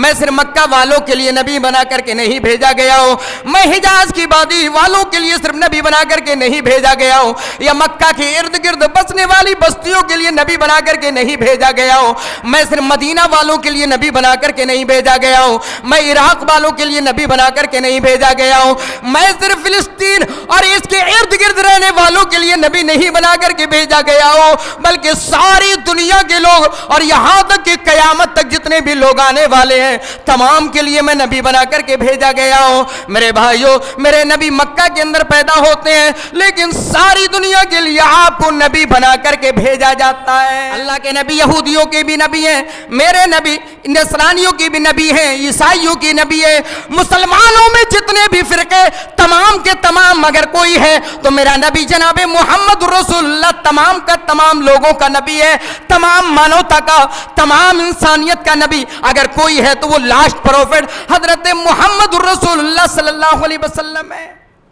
میں صرف مکہ والوں کے لیے نبی بنا کر کے نہیں بھیجا گیا ہوں، میں حجاز کی وادی والوں کے لیے صرف نبی بنا کر کے نہیں بھیجا گیا ہوں، یا مکہ کے ارد گرد بسنے والی بستیوں کے لیے نبی بنا کر کے نہیں بھیجا گیا ہوں، میں صرف مدینہ والوں کے لیے نبی بنا کر کے نہیں بھیجا گیا ہوں، میں عراق والوں کے لیے نبی بنا کر کے نہیں بھیجا گیا ہوں، میں صرف فلسطین اور اس کے ارد گرد رہنے والوں کے لیے نبی نہیں بنا کر کے بھیجا گیا ہوں، بلکہ ساری دنیا کے لوگ اور یہاں تک کہ قیامت تک جتنے بھی لوگ آنے والے ہیں تمام کے لیے میں نبی بنا کر کے بھیجا گیا ہوں۔ میرے بھائیوں، میرے نبی مکہ کے اندر پیدا ہوتے ہیں لیکن ساری دنیا کے لیے آپ کو نبی بنا کر کے بھیجا جاتا ہے۔ اللہ کے نبی یہودیوں کے بھی نبی ہیں، میرے نبی نصرانیوں کی بھی نبی ہیں، عیسائیوں کی نبی ہے، مسلمانوں میں جتنے بھی فرقے تمام کے تمام اگر کوئی ہے تو میرا نبی جناب محمد رسول اللہ تمام کا تمام لوگوں کا نبی ہے، تمام مانوتا کا، تمام انسانیت کا نبی اگر کوئی ہے تو وہ لاسٹ پروفٹ حضرت محمد رسول اللہ صلی اللہ علیہ وسلم ہے۔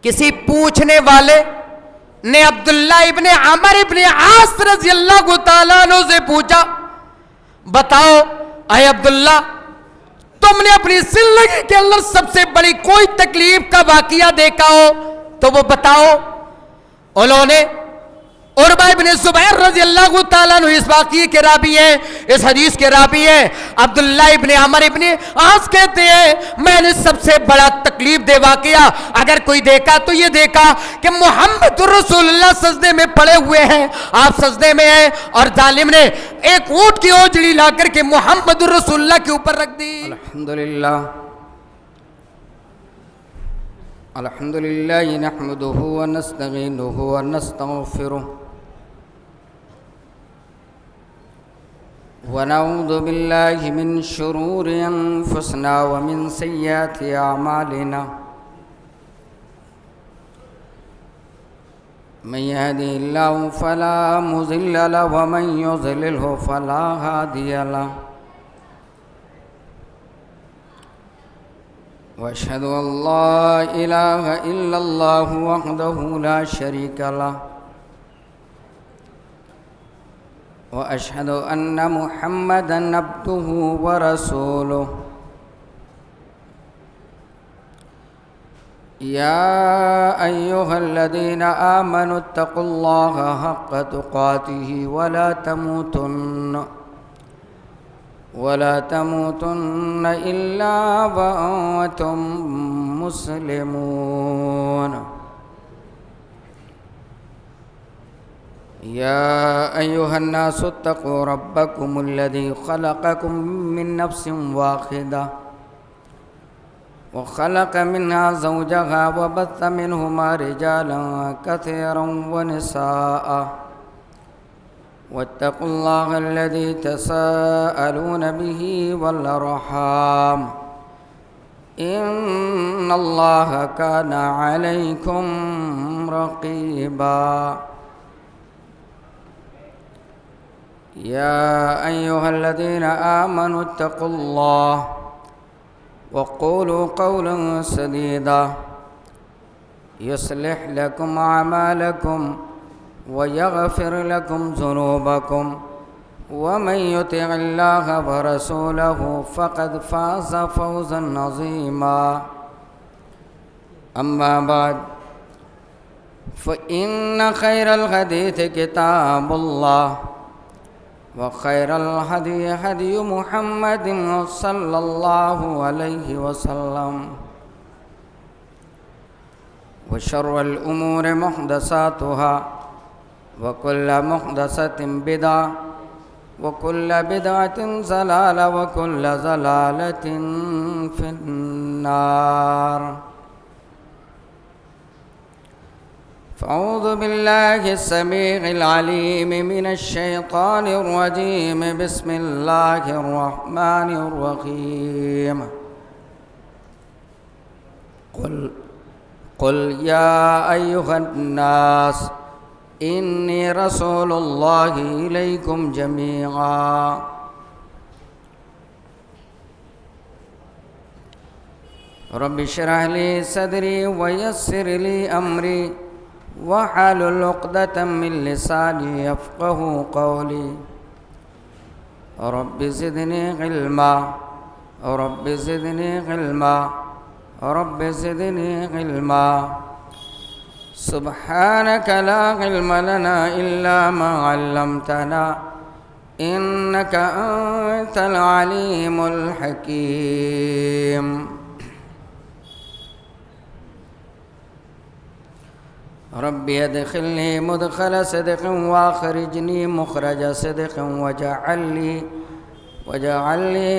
کسی پوچھنے والے نے عبداللہ ابن عمر ابن عاص رضی اللہ تعالیٰ عنہ سے پوچھا، بتاؤ اے عبداللہ، تم نے اپنی زندگی کے اندر سب سے بڑی کوئی تکلیف کا واقعہ دیکھا ہو تو وہ بتاؤ۔ انہوں نے عروہ ابن زبیر رضی اللہ تعالیٰ عنہ اس واقعے کے راوی ہیں، اس حدیث کے راوی ہیں، عبداللہ ابن عمر ابن عاص کہتے ہیں میں نے سب سے بڑا تکلیف دے واقعہ اگر کوئی دیکھا تو یہ دیکھا کہ محمد رسول اللہ سجدے میں پڑے ہوئے ہیں، آپ سجدے میں ہیں اور ظالم نے ایک اونٹ کی اوجڑی لا کر کے محمد رسول اللہ کے اوپر رکھ دی۔ الحمدللہ نحمده ونستعینه ونستغفره ونعوذ باللہ من شرور انفسنا ومن سیئات اعمالنا من يهده الله فلا مضل له ومن يضلل فلا هادي له واشهد ان لا اله الا الله وحده لا شريك له واشهد ان محمدا عبده ورسوله يا ايها الذين امنوا اتقوا الله حق تقاته ولا تموتن إلا وأنتم مسلمون يا أيها الناس اتقوا ربكم الذي خلقكم من نفس واحدة وخلق منها زوجها وبث منهما رجالا كثيرا ونساء واتقوا الله الذي تساءلون به والأرحام إن الله كان عليكم رقيبا يا أيها الذين آمنوا اتقوا الله وقولوا قولا سديدا يصلح لكم أعمالكم ويغفر لكم ذنوبكم ومن يطع الله ورسوله فقد فاز فوزا عظيما أما بعد فإن خير الحديث كتاب الله وخير الهدي هدي محمد صلى الله عليه وسلم وشر الأمور محدثاتها وكل محدثة بدعة وكل بدعة ضلالة وكل ضلالة في النار فأعوذ بالله السميع العليم من الشيطان الرجيم بسم الله الرحمن الرحيم قل يا أيها الناس إني رسول الله إليكم جميعا رب اشرح لي صدري ويسر لي أمري واحلل عقدة من لساني يفقهوا قولي رب زدني علما رب زدنی علما رب زدنی علما سبحانك لا علم لنا إلا ما علمتنا إنك أنت العليم الحكيم رب ادخلني مدخل صدق واخرجني مخرج صدق واجعل لي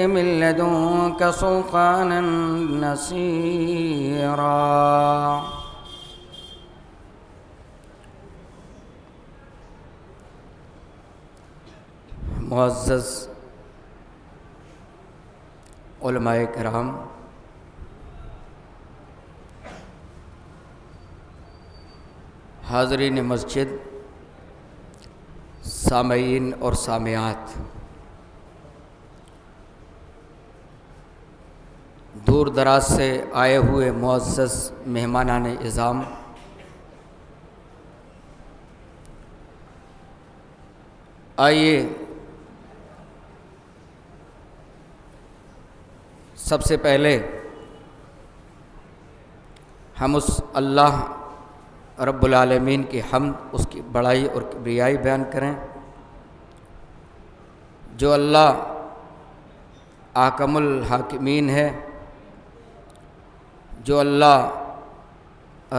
من لدنك سلطانا نصيرا معزز علماء کرام، حاضرین مسجد، سامعین اور سامعات، دور دراز سے آئے ہوئے معزز مہمانان اعظام، آئیے سب سے پہلے ہم اس اللہ رب العالمین کی حمد، اس کی بڑائی اور کبریائی بیان کریں جو اللہ احکم الحاکمین ہے، جو اللہ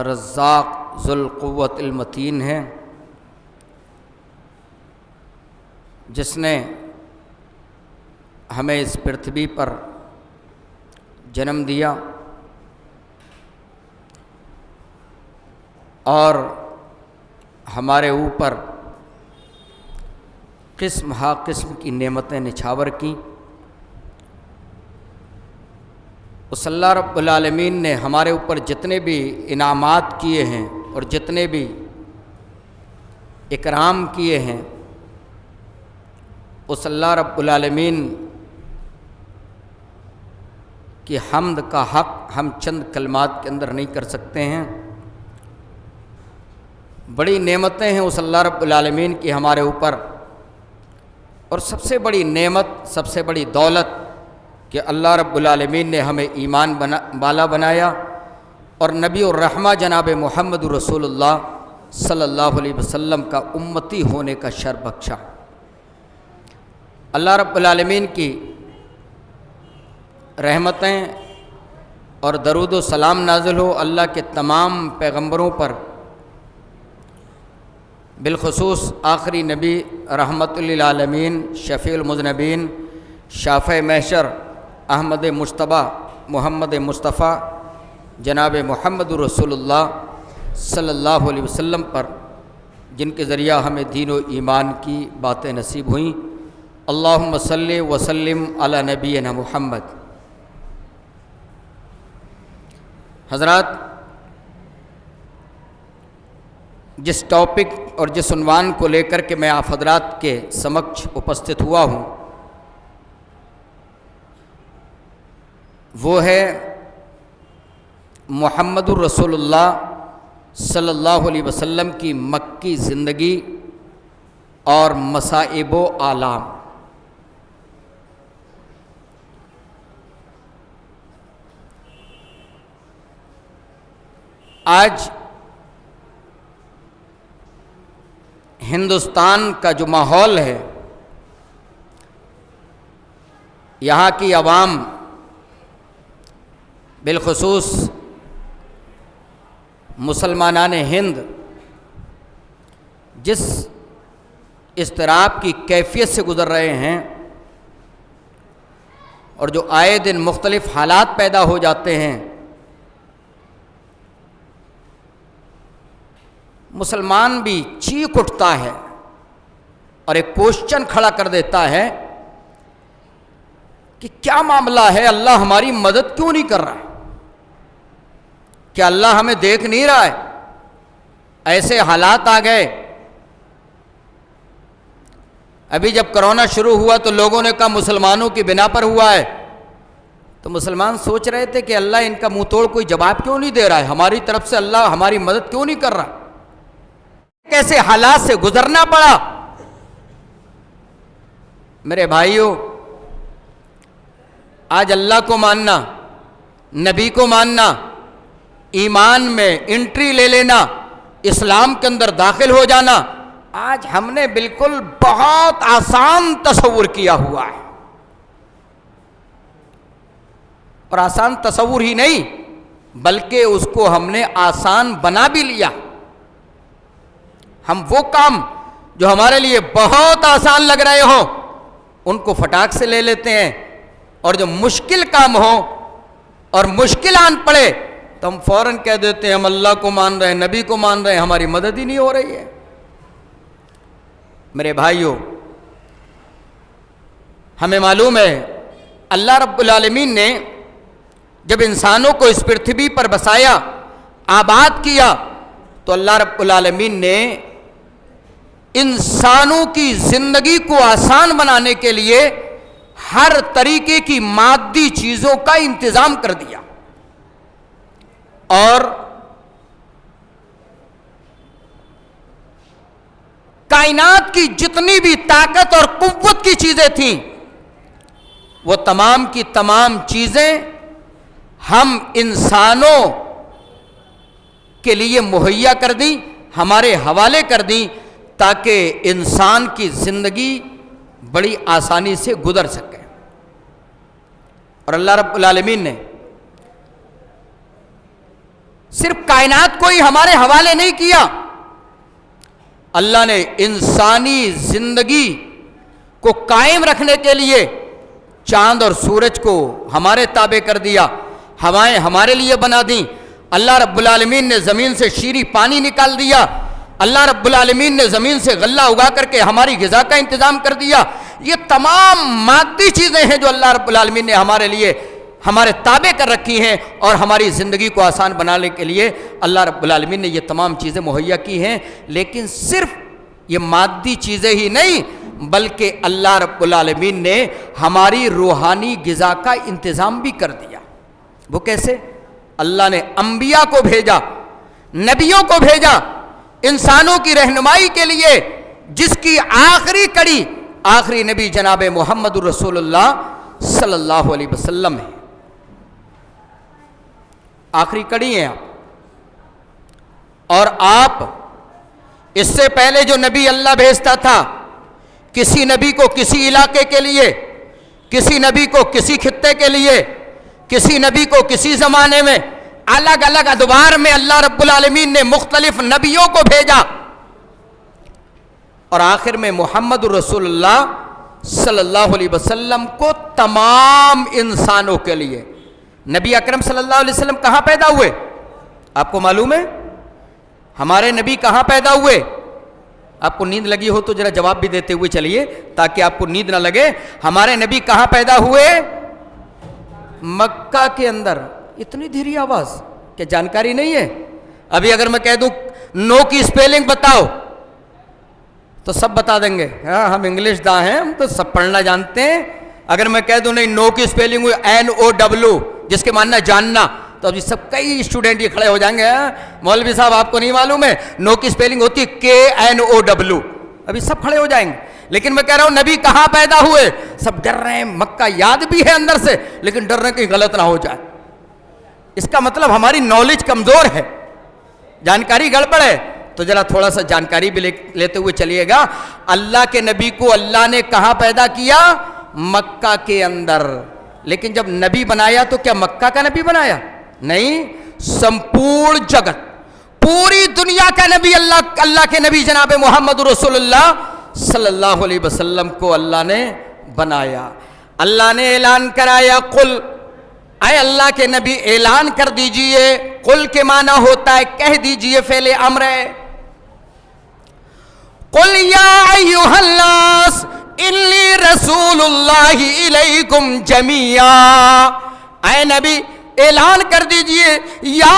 رزاق ذو القوت المتین ہے، جس نے ہمیں اس پرتھوی پر جنم دیا اور ہمارے اوپر قسم ہا قسم کی نعمتیں نچھاور کیں۔ اس اللہ رب العالمین نے ہمارے اوپر جتنے بھی انعامات کیے ہیں اور جتنے بھی اکرام کیے ہیں، اس اللہ رب العالمین کی حمد کا حق ہم چند کلمات کے اندر نہیں کر سکتے ہیں۔ بڑی نعمتیں ہیں اس اللہ رب العالمین کی ہمارے اوپر، اور سب سے بڑی نعمت، سب سے بڑی دولت کہ اللہ رب العالمین نے ہمیں ایمان والا بنایا اور نبی الرحمہ جناب محمد رسول اللہ صلی اللہ علیہ وسلم کا امتی ہونے کا شرف بخشا۔ اللہ رب العالمین کی رحمتیں اور درود و سلام نازل ہو اللہ کے تمام پیغمبروں پر، بالخصوص آخری نبی رحمت للعالمین، شفیع المذنبین، شافع محشر، احمد مجتبیٰ محمد مصطفیٰ جناب محمد رسول اللہ صلی اللہ علیہ وسلم پر، جن کے ذریعہ ہمیں دین و ایمان کی باتیں نصیب ہوئیں۔ اللہم صلی وسلم علی نبینا محمد۔ حضرات، جس ٹاپک اور جس عنوان کو لے کر کے میں آپ حضرات کے سمکش اپستھت ہوا ہوں وہ ہے محمد الرسول اللہ صلی اللہ علیہ وسلم کی مکی زندگی اور مصائب و آلام۔ آج ہندوستان کا جو ماحول ہے، یہاں کی عوام بالخصوص مسلمانان ہند جس اضطراب کی کیفیت سے گزر رہے ہیں اور جو آئے دن مختلف حالات پیدا ہو جاتے ہیں، مسلمان بھی چیخ اٹھتا ہے اور ایک کوشچن کھڑا کر دیتا ہے کہ کیا معاملہ ہے، اللہ ہماری مدد کیوں نہیں کر رہا ہے؟ کیا اللہ ہمیں دیکھ نہیں رہا ہے؟ ایسے حالات آ گئے۔ ابھی جب کرونا شروع ہوا تو لوگوں نے کہا مسلمانوں کی بنا پر ہوا ہے، تو مسلمان سوچ رہے تھے کہ اللہ ان کا منہ توڑ کوئی جواب کیوں نہیں دے رہا ہے، ہماری طرف سے اللہ ہماری مدد کیوں نہیں کر رہا؟ کیسے حالات سے گزرنا پڑا۔ میرے بھائیوں، آج اللہ کو ماننا، نبی کو ماننا، ایمان میں انٹری لے لینا، اسلام کے اندر داخل ہو جانا، آج ہم نے بالکل بہت آسان تصور کیا ہوا ہے. اور آسان تصور ہی نہیں بلکہ اس کو ہم نے آسان بنا بھی لیا. ہم وہ کام جو ہمارے لیے بہت آسان لگ رہے ہوں ان کو فٹاک سے لے لیتے ہیں، اور جو مشکل کام ہو اور مشکل آن پڑے تو ہم فوراً کہہ دیتے ہیں ہم اللہ کو مان رہے ہیں، نبی کو مان رہے ہیں، ہماری مدد ہی نہیں ہو رہی ہے. میرے بھائیوں، ہمیں معلوم ہے اللہ رب العالمین نے جب انسانوں کو اس پرتھوی پر بسایا، آباد کیا، تو اللہ رب العالمین نے انسانوں کی زندگی کو آسان بنانے کے لیے ہر طریقے کی مادی چیزوں کا انتظام کر دیا. اور کائنات کی جتنی بھی طاقت اور قوت کی چیزیں تھیں وہ تمام کی تمام چیزیں ہم انسانوں کے لیے مہیا کر دیں، ہمارے حوالے کر دیں تاکہ انسان کی زندگی بڑی آسانی سے گزر سکے. اور اللہ رب العالمین نے صرف کائنات کو ہی ہمارے حوالے نہیں کیا، اللہ نے انسانی زندگی کو قائم رکھنے کے لیے چاند اور سورج کو ہمارے تابع کر دیا، ہوائیں ہمارے لیے بنا دیں. اللہ رب العالمین نے زمین سے شیریں پانی نکال دیا، اللہ رب العالمین نے زمین سے غلہ اگا کر کے ہماری غذا کا انتظام کر دیا. یہ تمام مادی چیزیں ہیں جو اللہ رب العالمین نے ہمارے لیے ہمارے تابع کر رکھی ہیں، اور ہماری زندگی کو آسان بنانے کے لیے اللہ رب العالمین نے یہ تمام چیزیں مہیا کی ہیں. لیکن صرف یہ مادی چیزیں ہی نہیں بلکہ اللہ رب العالمین نے ہماری روحانی غذا کا انتظام بھی کر دیا. وہ کیسے؟ اللہ نے انبیاء کو بھیجا، نبیوں کو بھیجا انسانوں کی رہنمائی کے لیے، جس کی آخری کڑی آخری نبی جناب محمد الرسول اللہ صلی اللہ علیہ وسلم ہے. آخری کڑی ہیں آپ. اور آپ اس سے پہلے جو نبی اللہ بھیجتا تھا، کسی نبی کو کسی علاقے کے لیے، کسی نبی کو کسی خطے کے لیے، کسی نبی کو کسی زمانے میں، الگ الگ ادوار میں اللہ رب العالمین نے مختلف نبیوں کو بھیجا، اور آخر میں محمد الرسول اللہ صلی اللہ علیہ وسلم کو تمام انسانوں کے لیے. نبی اکرم صلی اللہ علیہ وسلم کہاں پیدا ہوئے؟ آپ کو معلوم ہے ہمارے نبی کہاں پیدا ہوئے؟ آپ کو نیند لگی ہو تو ذرا جواب بھی دیتے ہوئے چلیے تاکہ آپ کو نیند نہ لگے. ہمارے نبی کہاں پیدا ہوئے؟ مکہ کے اندر. اتنی دھیری آواز کہ جانکاری نہیں ہے؟ ابھی اگر میں کہہ دوں نو کی اسپیلنگ بتاؤ تو سب بتا دیں گے. ہاں ہم انگلش داں ہیں، ہم تو سب پڑھنا جانتے ہیں. اگر میں کہہ دوں نہیں نو کی اسپیلنگ ہوئی NOW جس کے معنی جاننا، تو ابھی سب کئی اسٹوڈنٹ یہ کھڑے ہو جائیں گے مولوی صاحب آپ کو نہیں معلوم ہے نو کی اسپیلنگ ہوتی KNOW. ابھی سب کھڑے ہو جائیں گے. لیکن میں کہہ رہا ہوں نبی کہاں پیدا ہوئے؟ سب ڈر رہے ہیں. مکہ یاد بھی ہے اندر سے لیکن ڈر رہے ہیں کہ غلط نہ ہو جائے. اس کا مطلب ہماری نالج کمزور ہے، جانکاری گڑبڑ ہے. تو ذرا تھوڑا سا جانکاری بھی لیتے ہوئے چلیے گا. اللہ کے نبی کو اللہ نے کہاں پیدا کیا؟ مکہ کے اندر. لیکن جب نبی بنایا تو کیا مکہ کا نبی بنایا؟ نہیں، سمپور جگت، پوری دنیا کا نبی اللہ کے نبی جناب محمد رسول اللہ صلی اللہ علیہ وسلم کو اللہ نے بنایا. اللہ نے اعلان کرایا قل، اے اللہ کے نبی اعلان کر دیجئے. قل کے معنی ہوتا ہے کہہ دیجئے، فعل امر ہے. قل یا ایھا الناس انی رسول اللہ الیکم جمیعا. اے نبی اعلان کر دیجئے یا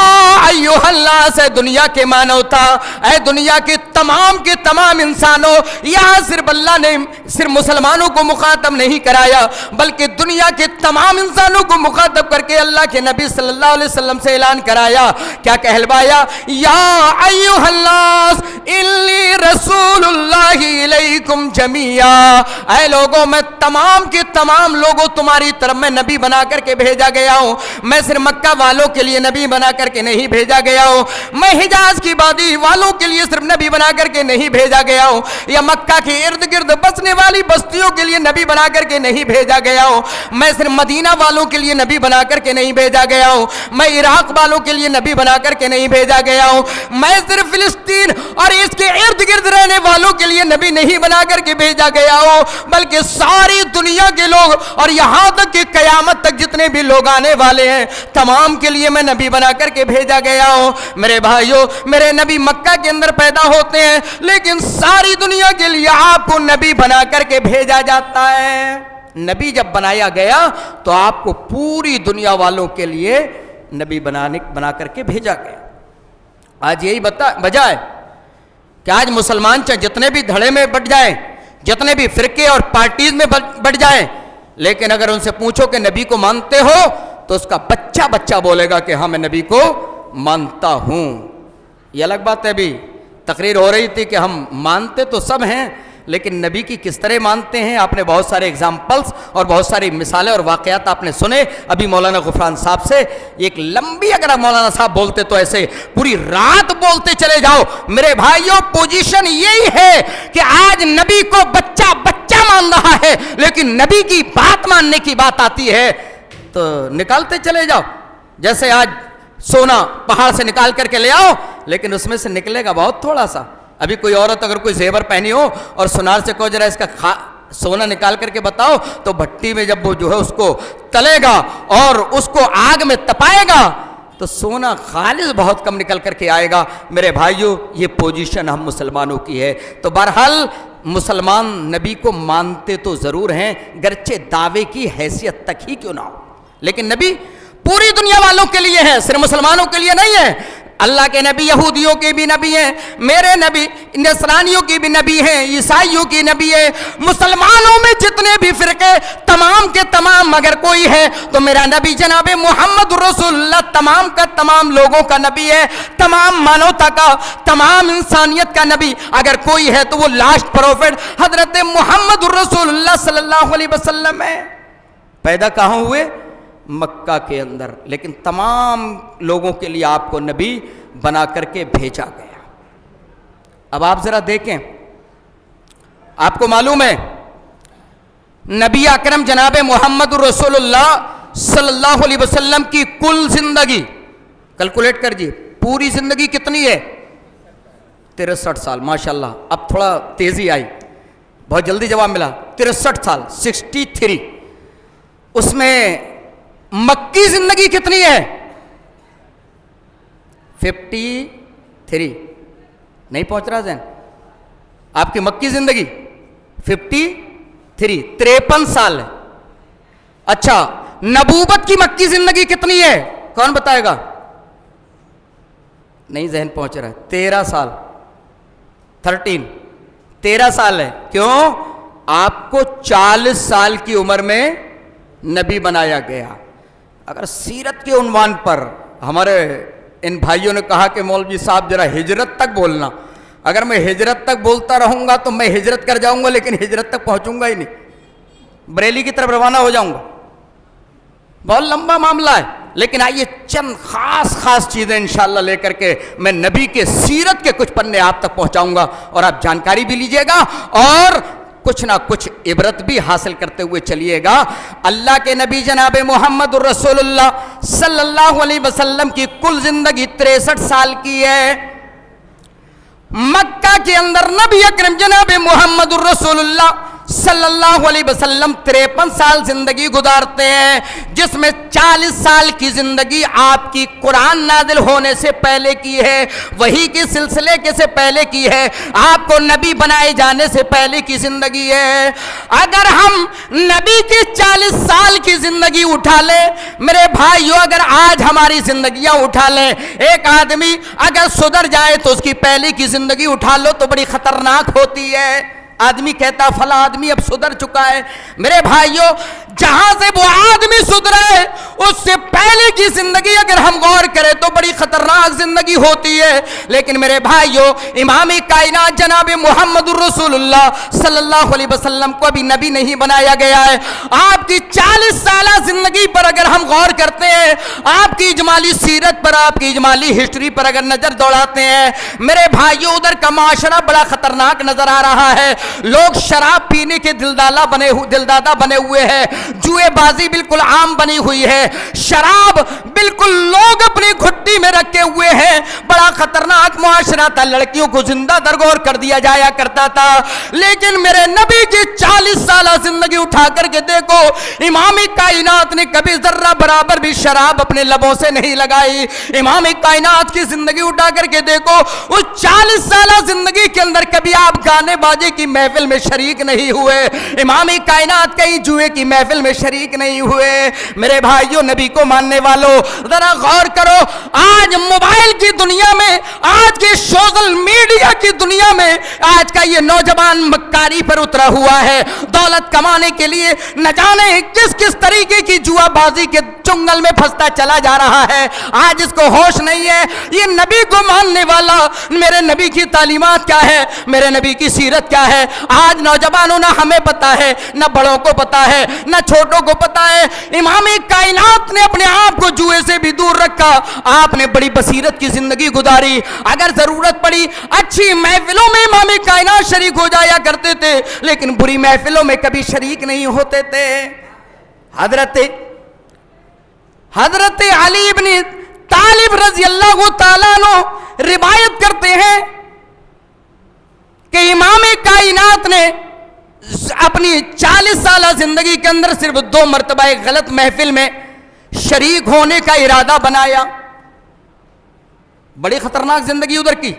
ایھا الناس، اے دنیا کے مانوتا، اے دنیا کے تمام انسانوں. یہاں صرف اللہ نے صرف مسلمانوں کو مخاطب نہیں کرایا بلکہ دنیا کے تمام انسانوں کو مخاطب کر کے اللہ کے نبی صلی اللہ علیہ وسلم سے اعلان کرایا. کیا کہلوایا؟ یا ایھا الناس انی رسول اللہ الیکم جمیعا، اے لوگوں میں تمام کے تمام لوگوں تمہاری طرف میں نبی بنا کر کے بھیجا گیا ہوں. میں صرف مکہ والوں کے لیے نبی بنا کر کے نہیں بھیجا گیا ہوں، میں حجاز کی وادی والوں کے لیے صرف نبی بنا کر کے نہیں بھیجا گیا ہوں، یا مکہ کے ارد گرد بسنے والی بستیوں کے لیے نبی بنا کر کے نہیں بھیجا گیا ہوں، میں صرف مدینہ والوں کے لیے نبی بنا کر کے نہیں بھیجا گیا ہوں، میں عراق والوں کے لیے نبی بنا کر کے نہیں بھیجا گیا ہوں، میں صرف فلسطین اور اس کے ارد گرد رہنے والوں کے لیے نبی نہیں بنا کر کے بھیجا گیا ہوں، بلکہ ساری دنیا کے لوگ اور یہاں تک کہ قیامت تک جتنے بھی لوگ آنے والے ہیں تمام کے لیے میں نبی بنا کر کے بھیجا گیا ہوں. میرے بھائیوں، میرے نبی مکہ کے اندر پیدا ہوتے ہیں لیکن ساری دنیا کے لیے آپ کو نبی بنا کر کے بھیجا جاتا ہے. نبی جب بنایا گیا تو آپ کو پوری دنیا والوں کے لیے نبی بنا کر کے بھیجا گیا. آج یہی وجہ ہے کہ آج مسلمان چاہے جتنے بھی دھڑے میں بٹ جائیں، جتنے بھی فرقے اور پارٹیز میں بٹ جائیں، لیکن اگر ان سے پوچھو کہ نبی کو مانتے ہو تو اس کا بچہ بولے گا کہ ہاں میں نبی کو مانتا ہوں. یہ الگ بات ہے. ابھی تقریر ہو رہی تھی کہ ہم مانتے تو سب ہیں لیکن نبی کی کس طرح مانتے ہیں. آپ نے بہت سارے اگزامپلس اور بہت ساری مثالیں اور واقعات آپ نے سنے. ابھی مولانا غفران صاحب سے ایک لمبی اگر مولانا صاحب بولتے تو ایسے پوری رات بولتے چلے جاؤ. میرے بھائیوں، پوزیشن یہی ہے کہ آج نبی کو بچہ مان رہا ہے لیکن نبی کی بات ماننے کی بات آتی ہے تو نکالتے چلے جاؤ. جیسے آج سونا پہاڑ سے نکال کر کے لے آؤ لیکن اس میں سے نکلے گا بہت تھوڑا سا. ابھی کوئی عورت اگر کوئی زیور پہنی ہو اور سونار سے کہو ذرا اس کا سونا نکال کر کے بتاؤ تو بھٹی میں جب وہ جو ہے اس کو تلے گا اور اس کو آگ میں تپائے گا تو سونا خالص بہت کم نکل کر کے آئے گا. میرے بھائیوں، یہ پوزیشن ہم مسلمانوں کی ہے. تو بہرحال مسلمان نبی کو مانتے تو ضرور ہیں گرچہ دعوے کی حیثیت تک ہی کیوں نہ ہو، لیکن نبی پوری دنیا والوں کے لیے ہے، صرف مسلمانوں کے لیے نہیں ہے. اللہ کے نبی یہودیوں کے بھی نبی ہیں، میرے نبی نصرانیوں کی بھی نبی ہیں، عیسائیوں کی نبی ہے. مسلمانوں میں جتنے بھی فرقے تمام کے تمام اگر کوئی ہے تو میرا نبی جناب محمد رسول اللہ تمام کا تمام لوگوں کا نبی ہے، تمام مانوتا کا، تمام انسانیت کا نبی اگر کوئی ہے تو وہ لاسٹ پروفٹ حضرت محمد رسول اللہ صلی اللہ علیہ وسلم ہے. پیدا کہاں ہوئے؟ مکہ کے اندر، لیکن تمام لوگوں کے لیے آپ کو نبی بنا کر کے بھیجا گیا. اب آپ ذرا دیکھیں، آپ کو معلوم ہے نبی اکرم جناب محمد رسول اللہ صلی اللہ علیہ وسلم کی کل زندگی کیلکولیٹ کر جی، پوری زندگی کتنی ہے؟ 63 سال. ماشاءاللہ اب تھوڑا تیزی آئی، بہت جلدی جواب ملا. 63 سال 63. اس میں مکی زندگی کتنی ہے؟ 53. نہیں پہنچ رہا ذہن آپ کی مکی زندگی 53 53 سال ہے. اچھا، نبوت کی مکی زندگی کتنی ہے؟ کون بتائے گا؟ نہیں ذہن پہنچ رہا ہے. 13 سال 13 سال ہے. کیوں؟ آپ کو 40 سال کی عمر میں نبی بنایا گیا. اگر سیرت کے عنوان پر ہمارے ان بھائیوں نے کہا کہ مولوی صاحب ذرا ہجرت تک بولنا، اگر میں ہجرت تک بولتا رہوں گا تو میں ہجرت کر جاؤں گا لیکن ہجرت تک پہنچوں گا ہی نہیں، بریلی کی طرف روانہ ہو جاؤں گا. بہت لمبا معاملہ ہے، لیکن آئیے چند خاص چیزیں انشاءاللہ لے کر کے میں نبی کے سیرت کے کچھ پنے آپ تک پہنچاؤں گا اور آپ جانکاری بھی لیجئے گا اور کچھ نہ کچھ عبرت بھی حاصل کرتے ہوئے چلیے گا. اللہ کے نبی جناب محمد رسول اللہ صلی اللہ علیہ وسلم کی کل زندگی 63 سال کی ہے. مکہ کے اندر نبی اکرم جناب محمد رسول اللہ صلی اللہ علیہ وسلم 53 سال زندگی گزارتے ہیں، جس میں 40 سال کی زندگی آپ کی قرآن نازل ہونے سے پہلے کی ہے، وحی کے سلسلے کے سے پہلے کی ہے، آپ کو نبی بنائے جانے سے پہلے کی زندگی ہے۔ اگر ہم نبی کی 40 سال کی زندگی اٹھا لیں میرے بھائیو، اگر آج ہماری زندگیاں اٹھا لیں، ایک آدمی اگر سدھر جائے تو اس کی پہلے کی زندگی اٹھا لو تو بڑی خطرناک ہوتی ہے۔ آدمی کہتا فلاں آدمی اب سدھر چکا ہے، میرے بھائیو جہاں سے وہ آدمی سدھرا ہے اس سے پہلے کی زندگی اگر ہم غور کریں تو بڑی خطرناک زندگی ہوتی ہے۔ لیکن میرے بھائیو امام کائنات جناب محمد الرسول اللہ صلی اللہ علیہ وسلم کو ابھی نبی نہیں بنایا گیا ہے۔ آپ کی 40 سالہ زندگی پر اگر ہم غور کرتے ہیں، آپ کی اجمالی سیرت پر، آپ کی اجمالی ہسٹری پر اگر نظر دوڑاتے ہیں میرے بھائیو، ادھر کا معاشرہ بڑا خطرناک نظر آ رہا ہے۔ لوگ شراب پینے کے دلدادہ بنے ہوئے ہیں، جوئے بازی بالکل عام بنی ہوئی ہے، شراب بالکل لوگ اپنی گھٹی میں رکھے ہوئے ہیں، بڑا خطرناک معاشرہ تھا، لڑکیوں کو زندہ درگور کر دیا جایا کرتا تھا۔ لیکن میرے نبی کی 40 سالہ زندگی اٹھا کر کے دیکھو، امام کائنات نے کبھی ذرہ برابر بھی شراب اپنے لبوں سے نہیں لگائی۔ امام کائنات کی زندگی اٹھا کر کے دیکھو، اس 40 سالہ زندگی کے اندر کبھی آپ گانے بازی کی محفل میں شریک نہیں ہوئے، امام کائنات کہیں جوئے کی محفل میں شریک نہیں ہوئے۔ میرے بھائیو نبی کو ماننے والوں ذرا غور کرو، آج موبائل کی دنیا میں، آج کے سوشل میڈیا کی دنیا میں آج کا یہ نوجوان مکاری پر اترا ہوا ہے، دولت کمانے کے لیے نہ جانے کس کس طریقے کی جوا بازی کے چنگل میں پھنستا چلا جا رہا ہے۔ آج اس کو ہوش نہیں ہے، یہ نبی کو ماننے والا میرے نبی کی تعلیمات کیا ہے، میرے نبی کی سیرت کیا ہے، آج نوجوانوں نہ ہمیں پتا ہے، نہ بڑوں کو پتا ہے، نہ چھوٹوں کو پتا ہے۔ امام کائنات نے اپنے آپ کو جوئے سے بھی دور رکھا، آپ نے بڑی بصیرت کی زندگی گزاری۔ اگر ضرورت پڑی اچھی محفلوں میں امام کائنات شریک ہو جایا کرتے تھے، لیکن بری محفلوں میں کبھی شریک نہیں ہوتے تھے۔ حضرت علی بن طالب رضی اللہ تعالیٰ عنہ روایت کرتے ہیں کہ امام کائنات نے اپنی 40 سالہ زندگی کے اندر صرف 2 مرتبہ ایک غلط محفل میں شریک ہونے کا ارادہ بنایا۔ بڑی خطرناک زندگی ادھر کی،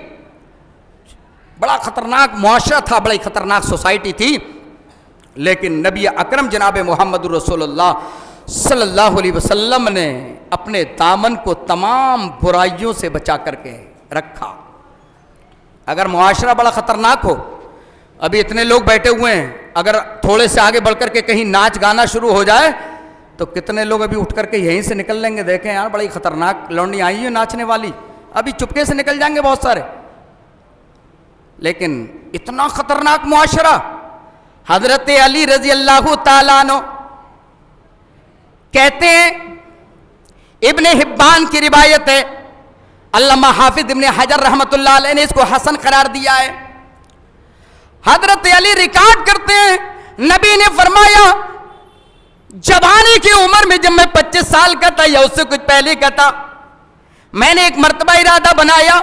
بڑا خطرناک معاشرہ تھا، بڑی خطرناک سوسائٹی تھی، لیکن نبی اکرم جناب محمد رسول اللہ صلی اللہ علیہ وسلم نے اپنے دامن کو تمام برائیوں سے بچا کر کے رکھا۔ اگر معاشرہ بڑا خطرناک ہو، ابھی اتنے لوگ بیٹھے ہوئے ہیں، اگر تھوڑے سے آگے بڑھ کر کے کہیں ناچ گانا شروع ہو جائے تو کتنے لوگ ابھی اٹھ کر کے یہیں سے نکل لیں گے، دیکھیں یار بڑی خطرناک لونڈی آئی ہیں ناچنے والی، ابھی چپکے سے نکل جائیں گے بہت سارے۔ لیکن اتنا خطرناک معاشرہ، حضرت علی رضی اللہ تعالیٰ عنہ کہتے ہیں، ابن حبان کی روایت ہے، علامہ حافظ ابن حجر رحمۃ اللہ علیہ نے اس کو حسن قرار دیا ہے۔ حضرت علی ریکارڈ کرتے ہیں، نبی نے فرمایا جوانی کی عمر میں جب میں 25 سال کا تھا یا اس سے کچھ پہلے کا تھا، میں نے ایک مرتبہ ارادہ بنایا،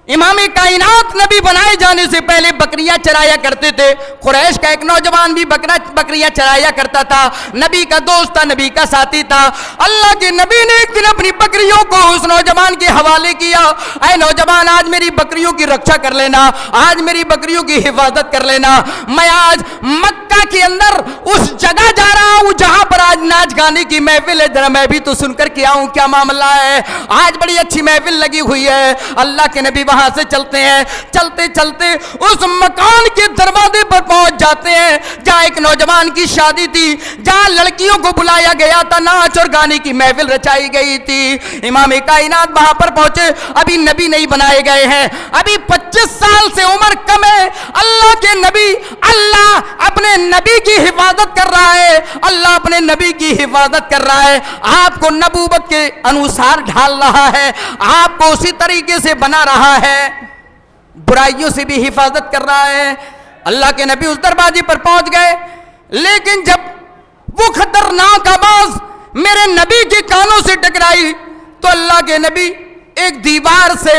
امام کائنات نبی بنائے جانے سے پہلے بکریاں چرایا کرتے تھے، قریش کا ایک نوجوان بھی بکریاں چرایا کرتا تھا، نبی کا دوست تھا، نبی کا ساتھی تھا۔ اللہ کے نبی نے ایک دن اپنی بکریوں کو اس نوجوان کے حوالے کیا، اے نوجوان آج میری بکریوں کی رکشا کر لینا، آج میری بکریوں کی حفاظت کر لینا، میں آج مکہ کے اندر اس جگہ جا رہا ہوں جہاں پر آج ناچ گانے کی محفل ہے، ذرا میں بھی تو سن کر کے آؤں کیا معاملہ ہے۔ آج بڑی اچھی محفل لگی ہوئی ہے، اللہ کے نبی وہاں سے چلتے ہیں، چلتے چلتے اس مکان کے دروازے پر پہنچ جاتے ہیں جہاں ایک نوجوان کی شادی تھی، جہاں لڑکیوں کو بلایا گیا تھا، ناچ اور گانے کی محفل رچائی گئی تھی۔ امام کائنات وہاں پر پہنچے، ابھی نبی نہیں بنائے گئے ہیں، ابھی 25 سال سے عمر کم ہے، اللہ کے نبی، اللہ اپنے نبی کی حفاظت کر رہا ہے، اللہ اپنے نبی کی حفاظت کر رہا ہے، آپ کو نبوت کے انوسار ڈھال رہا ہے، آپ کو اسی طریقے سے بنا رہا ہے، برائیوں سے بھی حفاظت کر رہا ہے۔ اللہ کے نبی اس دروازے پر پہنچ گئے، لیکن جب وہ خطرناک آواز میرے نبی کے کانوں سے ٹکرائی تو اللہ کے نبی ایک دیوار سے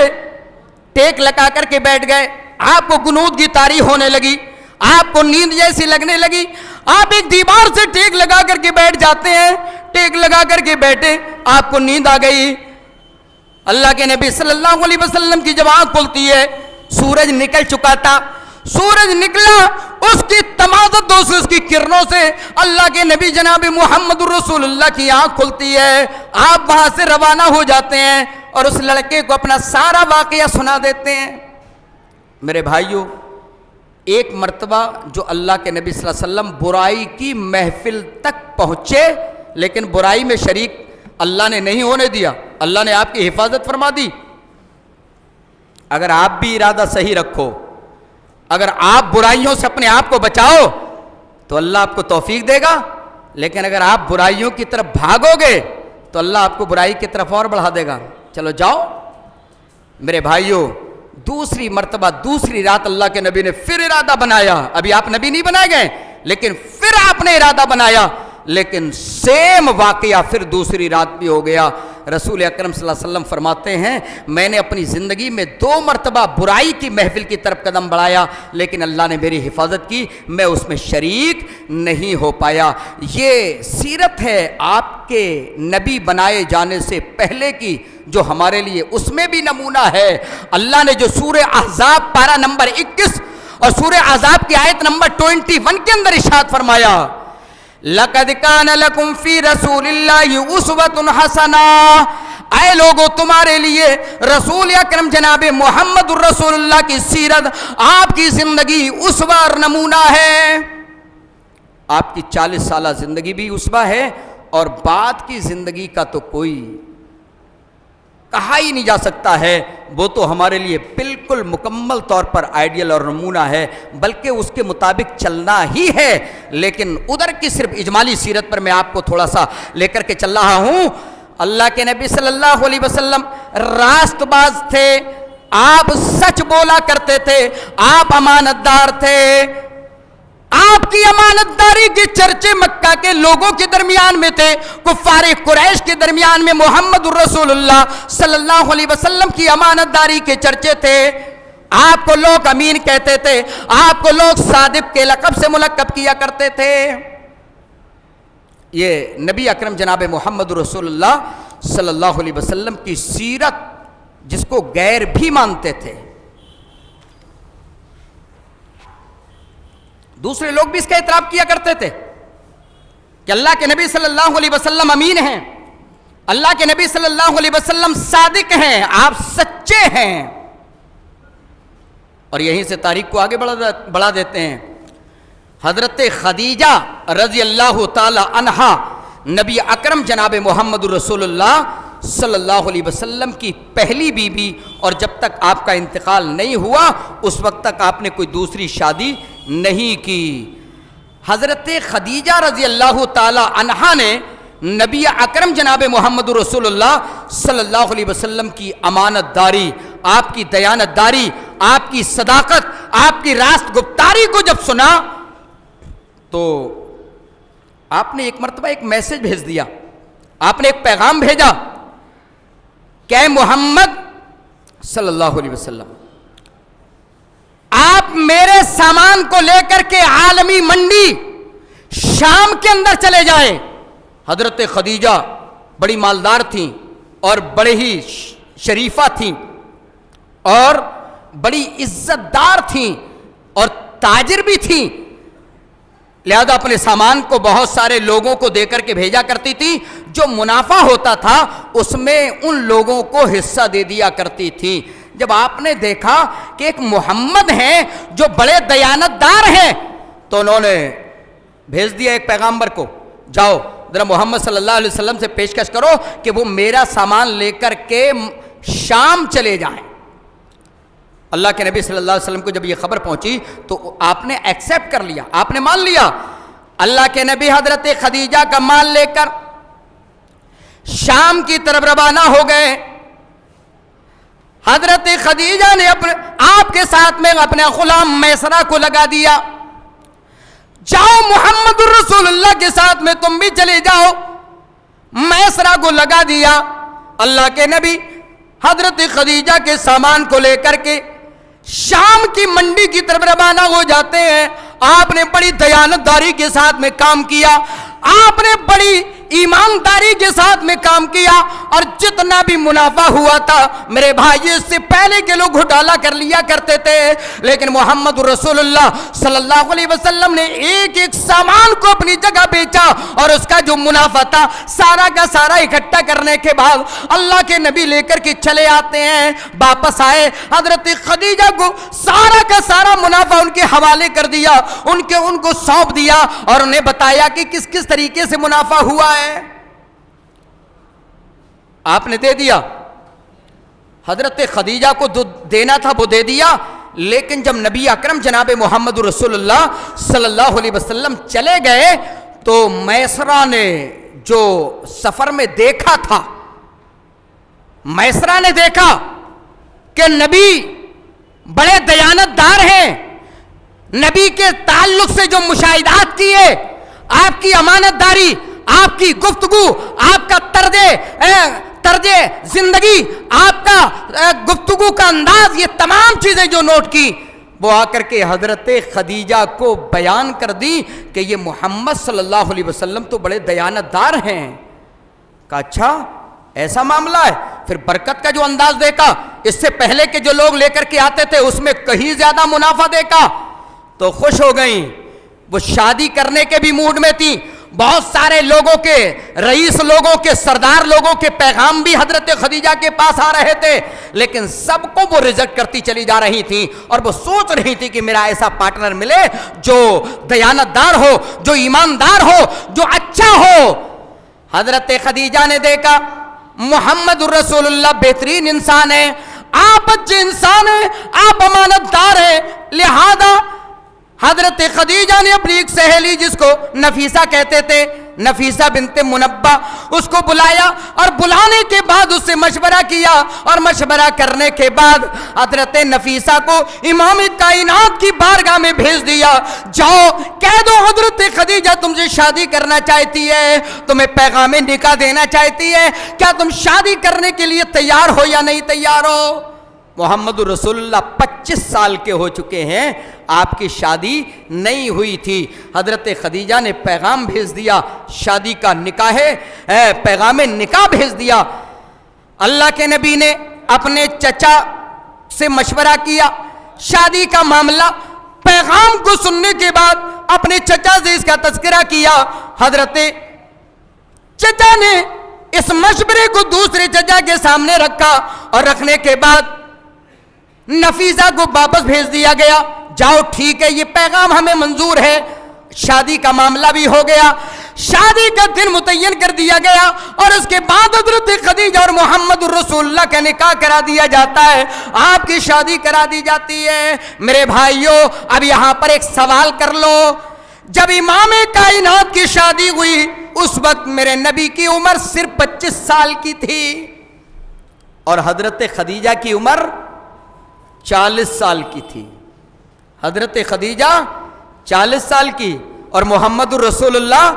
ٹیک لگا کر کے بیٹھ گئے، آپ کو قنوت کی طاری ہونے لگی، آپ کو نیند جیسی لگنے لگی, آپ ایک دیوار سے ٹیک لگا کر کے بیٹھ جاتے ہیں, ٹیک لگا کر کے بیٹھے, آپ کو نیند آ گئی. اللہ کے نبی صلی اللہ علیہ وسلم کی جب آنکھ کھلتی ہے, سورج نکل چکا تھا, سورج نکلا, اس کی تمازت سے, اس کی کرنوں سے اللہ کے نبی جناب محمد رسول اللہ کی آنکھ کھلتی ہے. آپ وہاں سے روانہ ہو جاتے ہیں اور اس لڑکے کو اپنا سارا واقعہ سنا دیتے ہیں. میرے بھائیوں, ایک مرتبہ جو اللہ کے نبی صلی اللہ علیہ وسلم برائی کی محفل تک پہنچے, لیکن برائی میں شریک اللہ نے نہیں ہونے دیا, اللہ نے آپ کی حفاظت فرما دی. اگر آپ بھی ارادہ صحیح رکھو, اگر آپ برائیوں سے اپنے آپ کو بچاؤ تو اللہ آپ کو توفیق دے گا, لیکن اگر آپ برائیوں کی طرف بھاگو گے تو اللہ آپ کو برائی کی طرف اور بڑھا دے گا. چلو جاؤ. میرے بھائیوں, دوسری مرتبہ دوسری رات اللہ کے نبی نے پھر ارادہ بنایا. ابھی آپ نبی نہیں بنائے گئے, لیکن پھر آپ نے ارادہ بنایا, لیکن سیم واقعہ پھر دوسری رات بھی ہو گیا. رسول اکرم صلی اللہ علیہ وسلم فرماتے ہیں, میں نے اپنی زندگی میں 2 مرتبہ برائی کی محفل کی طرف قدم بڑھایا, لیکن اللہ نے میری حفاظت کی, میں اس میں شریک نہیں ہو پایا. یہ سیرت ہے آپ کے نبی بنائے جانے سے پہلے کی, جو ہمارے لیے اس میں بھی نمونہ ہے. اللہ نے جو سورہ احزاب پارہ نمبر 21 اور سورہ احزاب کی آیت نمبر 21 کے اندر ارشاد فرمایا, لَقَدْ كَانَ لَكُمْ فِي رَسُولِ اللَّهِ أُسْوَةٌ حَسَنَةٌ, اے لوگو تمہارے لیے رسول اکرم جناب محمد الرسول اللہ کی سیرت, آپ کی زندگی اسوہ اور نمونہ ہے. آپ کی 40 سالہ زندگی بھی اسوہ ہے, اور بعد کی زندگی کا تو کوئی کہا ہی نہیں جا سکتا ہے, وہ تو ہمارے لیے بالکل مکمل طور پر آئیڈیل اور نمونہ ہے, بلکہ اس کے مطابق چلنا ہی ہے. لیکن ادھر کی صرف اجمالی سیرت پر میں آپ کو تھوڑا سا لے کر کے چل رہا ہوں. اللہ کے نبی صلی اللہ علیہ وسلم راست باز تھے, آپ سچ بولا کرتے تھے, آپ امانت دار تھے. آپ کی امانت داری کے چرچے مکہ کے لوگوں کے درمیان میں تھے, کفار قریش کے درمیان میں محمد الرسول اللہ صلی اللہ علیہ وسلم کی امانت داری کے چرچے تھے. آپ کو لوگ امین کہتے تھے, آپ کو لوگ صادق کے لقب سے ملقب کیا کرتے تھے. یہ نبی اکرم جناب محمد رسول اللہ صلی اللہ علیہ وسلم کی سیرت, جس کو غیر بھی مانتے تھے, دوسرے لوگ بھی اس کا اعتراف کیا کرتے تھے کہ اللہ کے نبی صلی اللہ علیہ وسلم امین ہیں, اللہ کے نبی صلی اللہ علیہ وسلم صادق ہیں, آپ سچے ہیں. اور یہیں سے تاریخ کو آگے بڑھا دیتے ہیں. حضرت خدیجہ رضی اللہ تعالی عنہا نبی اکرم جناب محمد رسول اللہ صلی اللہ علیہ وسلم کی پہلی بیوی, اور جب تک آپ کا انتقال نہیں ہوا اس وقت تک آپ نے کوئی دوسری شادی نہیں کی. حضرت خدیجہ رضی اللہ تعالی عنہا نے نبی اکرم جناب محمد رسول اللہ صلی اللہ علیہ وسلم کی امانت داری, آپ کی دیانت داری, آپ کی صداقت, آپ کی راست گفتاری کو جب سنا تو آپ نے ایک مرتبہ ایک میسج بھیج دیا, آپ نے ایک پیغام بھیجا کہ اے محمد صلی اللہ علیہ وسلم, آپ میرے سامان کو لے کر کے عالمی منڈی شام کے اندر چلے جائیں. حضرت خدیجہ بڑی مالدار تھیں اور بڑے ہی شریفہ تھیں اور بڑی عزت دار تھیں اور تاجر بھی تھیں, لہذا اپنے سامان کو بہت سارے لوگوں کو دے کر کے بھیجا کرتی تھی, جو منافع ہوتا تھا اس میں ان لوگوں کو حصہ دے دیا کرتی تھی. جب آپ نے دیکھا کہ ایک محمد ہیں جو بڑے دیانت دار ہیں, تو انہوں نے بھیج دیا ایک پیغامبر کو, جاؤ ذرا محمد صلی اللہ علیہ وسلم سے پیشکش کرو کہ وہ میرا سامان لے کر کے شام چلے جائیں. اللہ کے نبی صلی اللہ علیہ وسلم کو جب یہ خبر پہنچی تو آپ نے ایکسیپٹ کر لیا, آپ نے مان لیا. اللہ کے نبی حضرت خدیجہ کا مال لے کر شام کی طرف روانہ ہو گئے. حضرت خدیجہ نے آپ کے ساتھ میں اپنے غلام میسرہ کو لگا دیا, جاؤ محمد الرسول اللہ کے ساتھ میں تم بھی چلے جاؤ. میسرہ کو لگا دیا. اللہ کے نبی حضرت خدیجہ کے سامان کو لے کر کے شام کی منڈی کی طرف روانہ ہو جاتے ہیں. آپ نے بڑی دیانتداری کے ساتھ میں کام کیا, آپ نے بڑی ایمانداری کے ساتھ میں کام کیا, اور جتنا بھی منافع ہوا تھا میرے بھائی اس سے پہلے کے لوگ گھٹالا کر لیا کرتے تھے, لیکن محمد رسول اللہ صلی اللہ علیہ وسلم نے ایک ایک سامان کو اپنی جگہ بیچا, اور اس کا جو منافع تھا سارا کا سارا اکٹھا کرنے کے بعد اللہ کے نبی لے کر کے چلے آتے ہیں. واپس آئے, حضرت خدیجہ کو سارا کا سارا منافع ان کے حوالے کر دیا, ان کو سونپ دیا, اور انہیں بتایا کہ کس کس طریقے سے منافع ہوا ہے. آپ نے دے دیا, حضرت خدیجہ کو دینا تھا وہ دے دیا, لیکن جب نبی اکرم جناب محمد رسول اللہ صلی اللہ علیہ وسلم چلے گئے تو میسرہ نے جو سفر میں دیکھا تھا, میسرہ نے دیکھا کہ نبی بڑے دیانتدار ہیں, نبی کے تعلق سے جو مشاہدات کیے, آپ کی امانت داری, آپ کی گفتگو, آپ کا طرز زندگی, آپ کا گفتگو کا انداز, یہ تمام چیزیں جو نوٹ کی وہ آ کر کے حضرت خدیجہ کو بیان کر دی کہ یہ محمد صلی اللہ علیہ وسلم تو بڑے دیانتدار ہیں. کہا اچھا ایسا معاملہ ہے. پھر برکت کا جو انداز دیکھا, اس سے پہلے کے جو لوگ لے کر کے آتے تھے اس میں کہیں زیادہ منافع دیکھا تو خوش ہو گئیں. وہ شادی کرنے کے بھی موڈ میں تھی, بہت سارے لوگوں کے, رئیس لوگوں کے, سردار لوگوں کے پیغام بھی حضرت خدیجہ کے پاس آ رہے تھے, لیکن سب کو وہ ریجیکٹ کرتی چلی جا رہی تھی, اور وہ سوچ رہی تھی کہ میرا ایسا پارٹنر ملے جو دیانتدار ہو, جو ایماندار ہو, جو اچھا ہو. حضرت خدیجہ نے دیکھا محمد الرسول اللہ بہترین انسان ہے, آپ اچھے انسان ہیں, آپ امانتدار ہیں, لہذا حضرت خدیجہ نے اپنی ایک سہیلی جس کو نفیسہ کہتے تھے, نفیسہ بنت منبہ, اس کو بلایا, اور بلانے کے بعد اس سے مشورہ کیا, اور مشورہ کرنے کے بعد حضرت نفیسہ کو امام کائنات کی بارگاہ میں بھیج دیا. جاؤ کہہ دو حضرت خدیجہ تم سے شادی کرنا چاہتی ہے, تمہیں پیغام نکاح دینا چاہتی ہے, کیا تم شادی کرنے کے لیے تیار ہو یا نہیں تیار ہو. محمد رسول اللہ 25 سال کے ہو چکے ہیں, آپ کی شادی نہیں ہوئی تھی. حضرت خدیجہ نے پیغام بھیج دیا, شادی کا نکاح ہے, پیغام نکاح بھیج دیا. اللہ کے نبی نے اپنے چچا سے مشورہ کیا, شادی کا معاملہ, پیغام کو سننے کے بعد اپنے چچا سے اس کا تذکرہ کیا. حضرت چچا نے اس مشورے کو دوسرے چچا کے سامنے رکھا, اور رکھنے کے بعد نفیسہ کو واپس بھیج دیا گیا. جاؤ ٹھیک ہے, یہ پیغام ہمیں منظور ہے, شادی کا معاملہ بھی ہو گیا, شادی کا دن متعین کر دیا گیا, اور اس کے بعد حضرت خدیجہ اور محمد الرسول اللہ کا نکاح کرا دیا جاتا ہے, آپ کی شادی کرا دی جاتی ہے. میرے بھائیوں اب یہاں پر ایک سوال کر لو, جب امام کائنات کی شادی ہوئی اس وقت میرے نبی کی عمر صرف 25 سال کی تھی, اور حضرت خدیجہ کی عمر 40 سال کی تھی. حضرت خدیجہ 40 سال کی اور محمد الرسول اللہ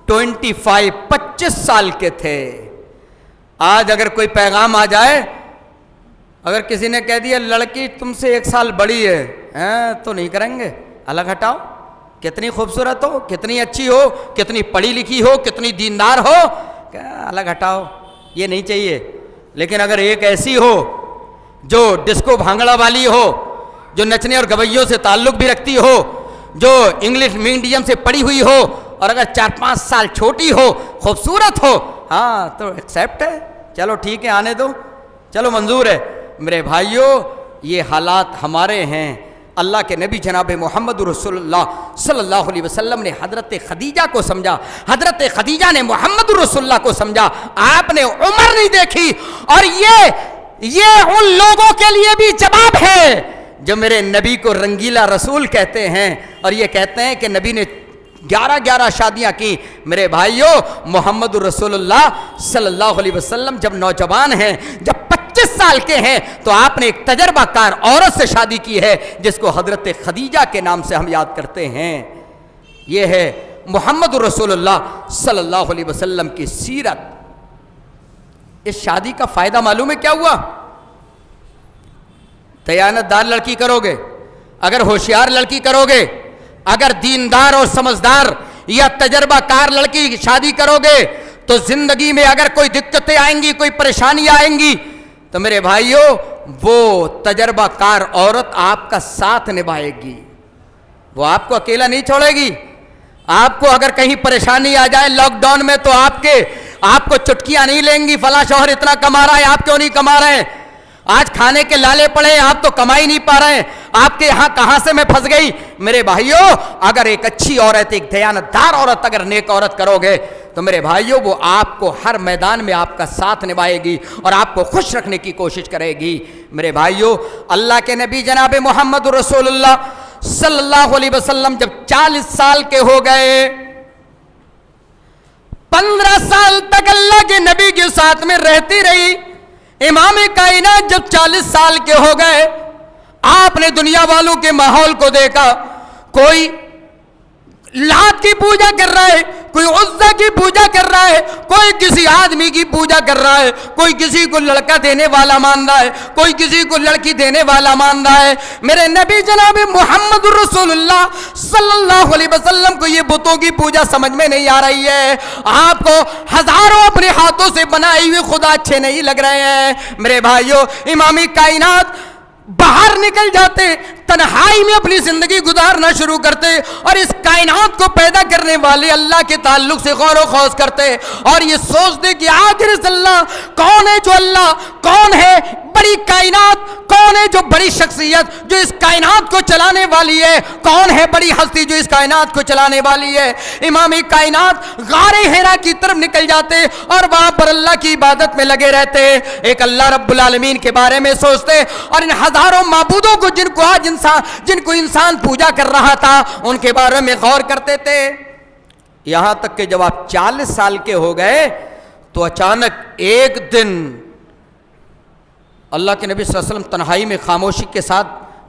25 سال کے تھے. آج اگر کوئی پیغام آ جائے, اگر کسی نے کہہ دیا لڑکی تم سے 1 سال بڑی ہے تو نہیں کریں گے, الگ ہٹاؤ, کتنی خوبصورت ہو, کتنی اچھی ہو, کتنی پڑھی لکھی ہو, کتنی دیندار ہو, الگ ہٹاؤ, یہ نہیں چاہیے. لیکن اگر ایک ایسی ہو جو ڈسکو بھانگڑا والی ہو, جو نچنے اور گویوں سے تعلق بھی رکھتی ہو, جو انگلش میڈیم سے پڑھی ہوئی ہو, اور اگر 4-5 سال چھوٹی ہو, خوبصورت ہو, ہاں تو ایکسیپٹ ہے, چلو ٹھیک ہے آنے دو, چلو منظور ہے. میرے بھائیوں یہ حالات ہمارے ہیں. اللہ کے نبی جناب محمد رسول اللہ صلی اللہ علیہ وسلم نے حضرت خدیجہ کو سمجھا, حضرت خدیجہ نے محمد رسول اللہ کو سمجھا. آپ نے عمر نہیں دیکھی, اور یہ ان لوگوں کے لیے بھی جواب ہے جو میرے نبی کو رنگیلا رسول کہتے ہیں, اور یہ کہتے ہیں کہ نبی نے 11 شادیاں کی. میرے بھائیوں محمد رسول اللہ صلی اللہ علیہ وسلم جب نوجوان ہیں, جب 25 سال کے ہیں, تو آپ نے ایک تجربہ کار عورت سے شادی کی ہے جس کو حضرت خدیجہ کے نام سے ہم یاد کرتے ہیں. یہ ہے محمد رسول اللہ صلی اللہ علیہ وسلم کی سیرت. اس شادی کا فائدہ معلوم ہے کیا ہوا؟ دیانتدار لڑکی کرو گے, اگر ہوشیار لڑکی کرو گے, اگر دیندار اور سمجھدار یا تجربہ کار لڑکی کی شادی کرو گے تو زندگی میں اگر کوئی دقتیں آئیں گی، کوئی پریشانیاں آئیں گی، تو میرے بھائیوں وہ تجربہ کار عورت آپ کا ساتھ نبھائے گی، وہ آپ کو اکیلا نہیں چھوڑے گی۔ آپ کو اگر کہیں پریشانی آ جائے لاک ڈاؤن میں تو آپ کو چٹکیاں نہیں لیں گی، فلاں شوہر اتنا کما رہا ہے آپ کیوں نہیں کما رہے ہیں، آج کھانے کے لالے پڑے ہیں آپ تو کما ہی نہیں پا رہے ہیں، آپ کے یہاں کہاں سے میں پھنس گئی۔ میرے بھائیوں اگر ایک اچھی عورت، ایک دیانتدار عورت، اگر نیک عورت کرو گے تو میرے بھائیوں وہ آپ کو ہر میدان میں آپ کا ساتھ نبھائے گی اور آپ کو خوش رکھنے کی کوشش کرے گی۔ میرے بھائیوں اللہ کے نبی جناب محمد رسول اللہ صلی اللہ علیہ وسلم جب 40 سال کے ہو گئے، 15 سال تک اللہ کے نبی کے ساتھ میں رہتی رہی، امام کائنات جب 40 سال کے ہو گئے، آپ نے دنیا والوں کے ماحول کو دیکھا، کوئی لات کی پوجا کر رہا ہے، کوئی عزا کی پوجا کر رہا ہے، کوئی کسی آدمی کی پوجا کر رہا ہے، کوئی کسی کو لڑکا دینے والا مان رہا ہے، کوئی کسی کو لڑکی دینے والا مان رہا ہے۔ میرے نبی جناب محمد رسول اللہ صلی اللہ علیہ وسلم کو یہ بتوں کی پوجا سمجھ میں نہیں آ رہی ہے، آپ کو ہزاروں اپنے ہاتھوں سے بنائی ہوئے خدا اچھے نہیں لگ رہے ہیں۔ میرے بھائیوں امام کائنات باہر نکل جاتے، تنہائی میں اپنی زندگی گزارنا شروع کرتے اور اس کائنات کو پیدا کرنے والے اللہ کے تعلق سے غور و خوض کرتے اور یہ سوچتے کہ آخر اس اللہ کون ہے، جو اللہ کون ہے، بڑی کائنات کون ہے، جو بڑی شخصیت جو اس کائنات کو چلانے والی ہے، کون ہے بڑی ہستی جو اس کائنات کو چلانے والی ہے۔ امام کائنات غار حرا کی طرف نکل جاتے اور وہاں پر اللہ کی عبادت میں لگے رہتے، ایک اللہ رب العالمین کے بارے میں سوچتے اور ان ہزاروں معبودوں کو جن کو انسان پوجا کر رہا تھا ان کے بارے میں غور کرتے تھے، یہاں تک کہ جب آپ 40 سال کے ہو گئے تو اچانک ایک دن اللہ کے نبی صلی اللہ علیہ وسلم تنہائی میں خاموشی کے ساتھ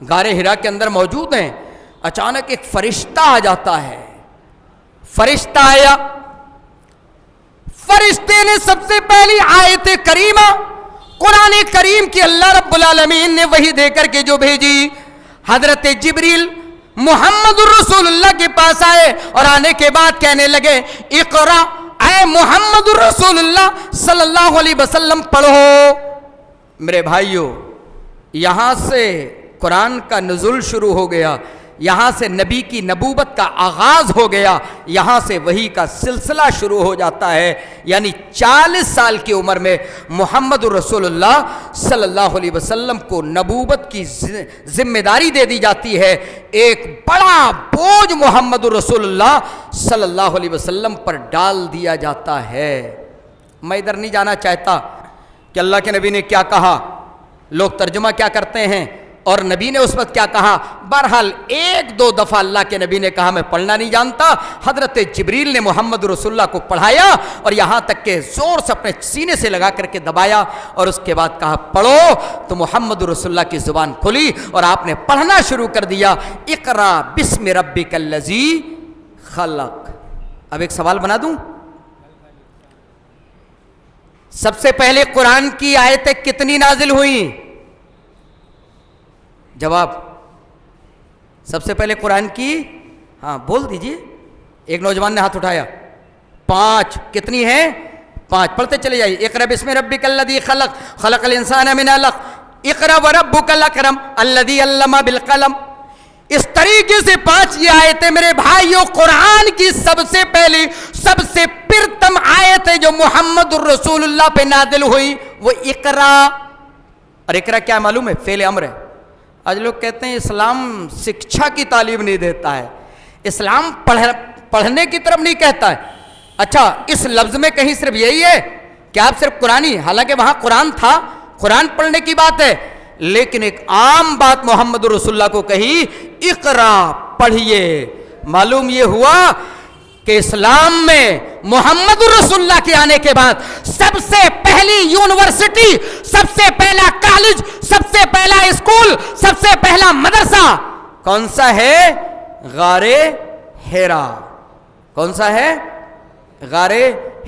غار حرا کے اندر موجود ہیں، اچانک ایک فرشتہ آ جاتا ہے۔ فرشتہ آیا، فرشتے نے سب سے پہلی آیت کریمہ قرآن کریم کی اللہ رب العالمین نے وحی دے کر کے جو بھیجی، حضرت جبریل محمد الرسول اللہ کے پاس آئے اور آنے کے بعد کہنے لگے اقرا، اے محمد الرسول اللہ صلی اللہ علیہ وسلم پڑھو۔ میرے بھائیوں یہاں سے قرآن کا نزول شروع ہو گیا، یہاں سے نبی کی نبوت کا آغاز ہو گیا، یہاں سے وحی کا سلسلہ شروع ہو جاتا ہے۔ یعنی 40 سال کی عمر میں محمد رسول اللہ صلی اللہ علیہ وسلم کو نبوت کی ذمہ داری دے دی جاتی ہے، ایک بڑا بوجھ محمد رسول اللہ صلی اللہ علیہ وسلم پر ڈال دیا جاتا ہے۔ میں ادھر نہیں جانا چاہتا کہ اللہ کے نبی نے کیا کہا، لوگ ترجمہ کیا کرتے ہیں اور نبی نے اس وقت کیا کہا۔ بہرحال ایک دو دفعہ اللہ کے نبی نے کہا میں پڑھنا نہیں جانتا، حضرت جبریل نے محمد رسول اللہ کو پڑھایا اور یہاں تک کہ زور سے اپنے سینے سے لگا کر کے دبایا اور اس کے بعد کہا پڑھو، تو محمد رسول اللہ کی زبان کھلی اور آپ نے پڑھنا شروع کر دیا، اقرا بسم ربک الذی خلق۔ اب ایک سوال بنا دوں، سب سے پہلے قرآن کی آیتیں کتنی نازل ہوئیں؟ جواب، سب سے پہلے قرآن کی، ہاں بول دیجئے، ایک نوجوان نے ہاتھ اٹھایا، 5۔ کتنی ہیں؟ 5۔ پڑھتے چلے جائیے، اقرا بسم ربک الذی خلق، خلق الانسان من علق، اقرا وربک الاکرم الذی علم بالقلم۔ اس طریقے سے 5 یہ آیتیں میرے بھائیوں قرآن کی سب سے پہلی سب سے پرتم آیت ہے جو محمد الرسول اللہ پہ نازل ہوئی، وہ اقرا۔ اور اقرا کیا معلوم ہے؟ فعل امر ہے۔ آج لوگ کہتے ہیں اسلام شکشا کی تعلیم نہیں دیتا ہے، اسلام پڑھنے کی طرف نہیں کہتا ہے۔ اچھا اس لفظ میں کہیں صرف یہی ہے کہ آپ صرف قرآنی، حالانکہ وہاں قرآن تھا، قرآن پڑھنے کی بات ہے، لیکن ایک عام بات محمد رسول اللہ کو کہی، اقرا پڑھیے۔ معلوم یہ ہوا کہ اسلام میں محمد رسول اللہ کے آنے کے بعد سب سے پہلی یونیورسٹی، سب سے پہلا کالج، سب سے پہلا اسکول، سب سے پہلا مدرسہ کون سا ہے؟ غار حرا۔ کون سا ہے؟ غار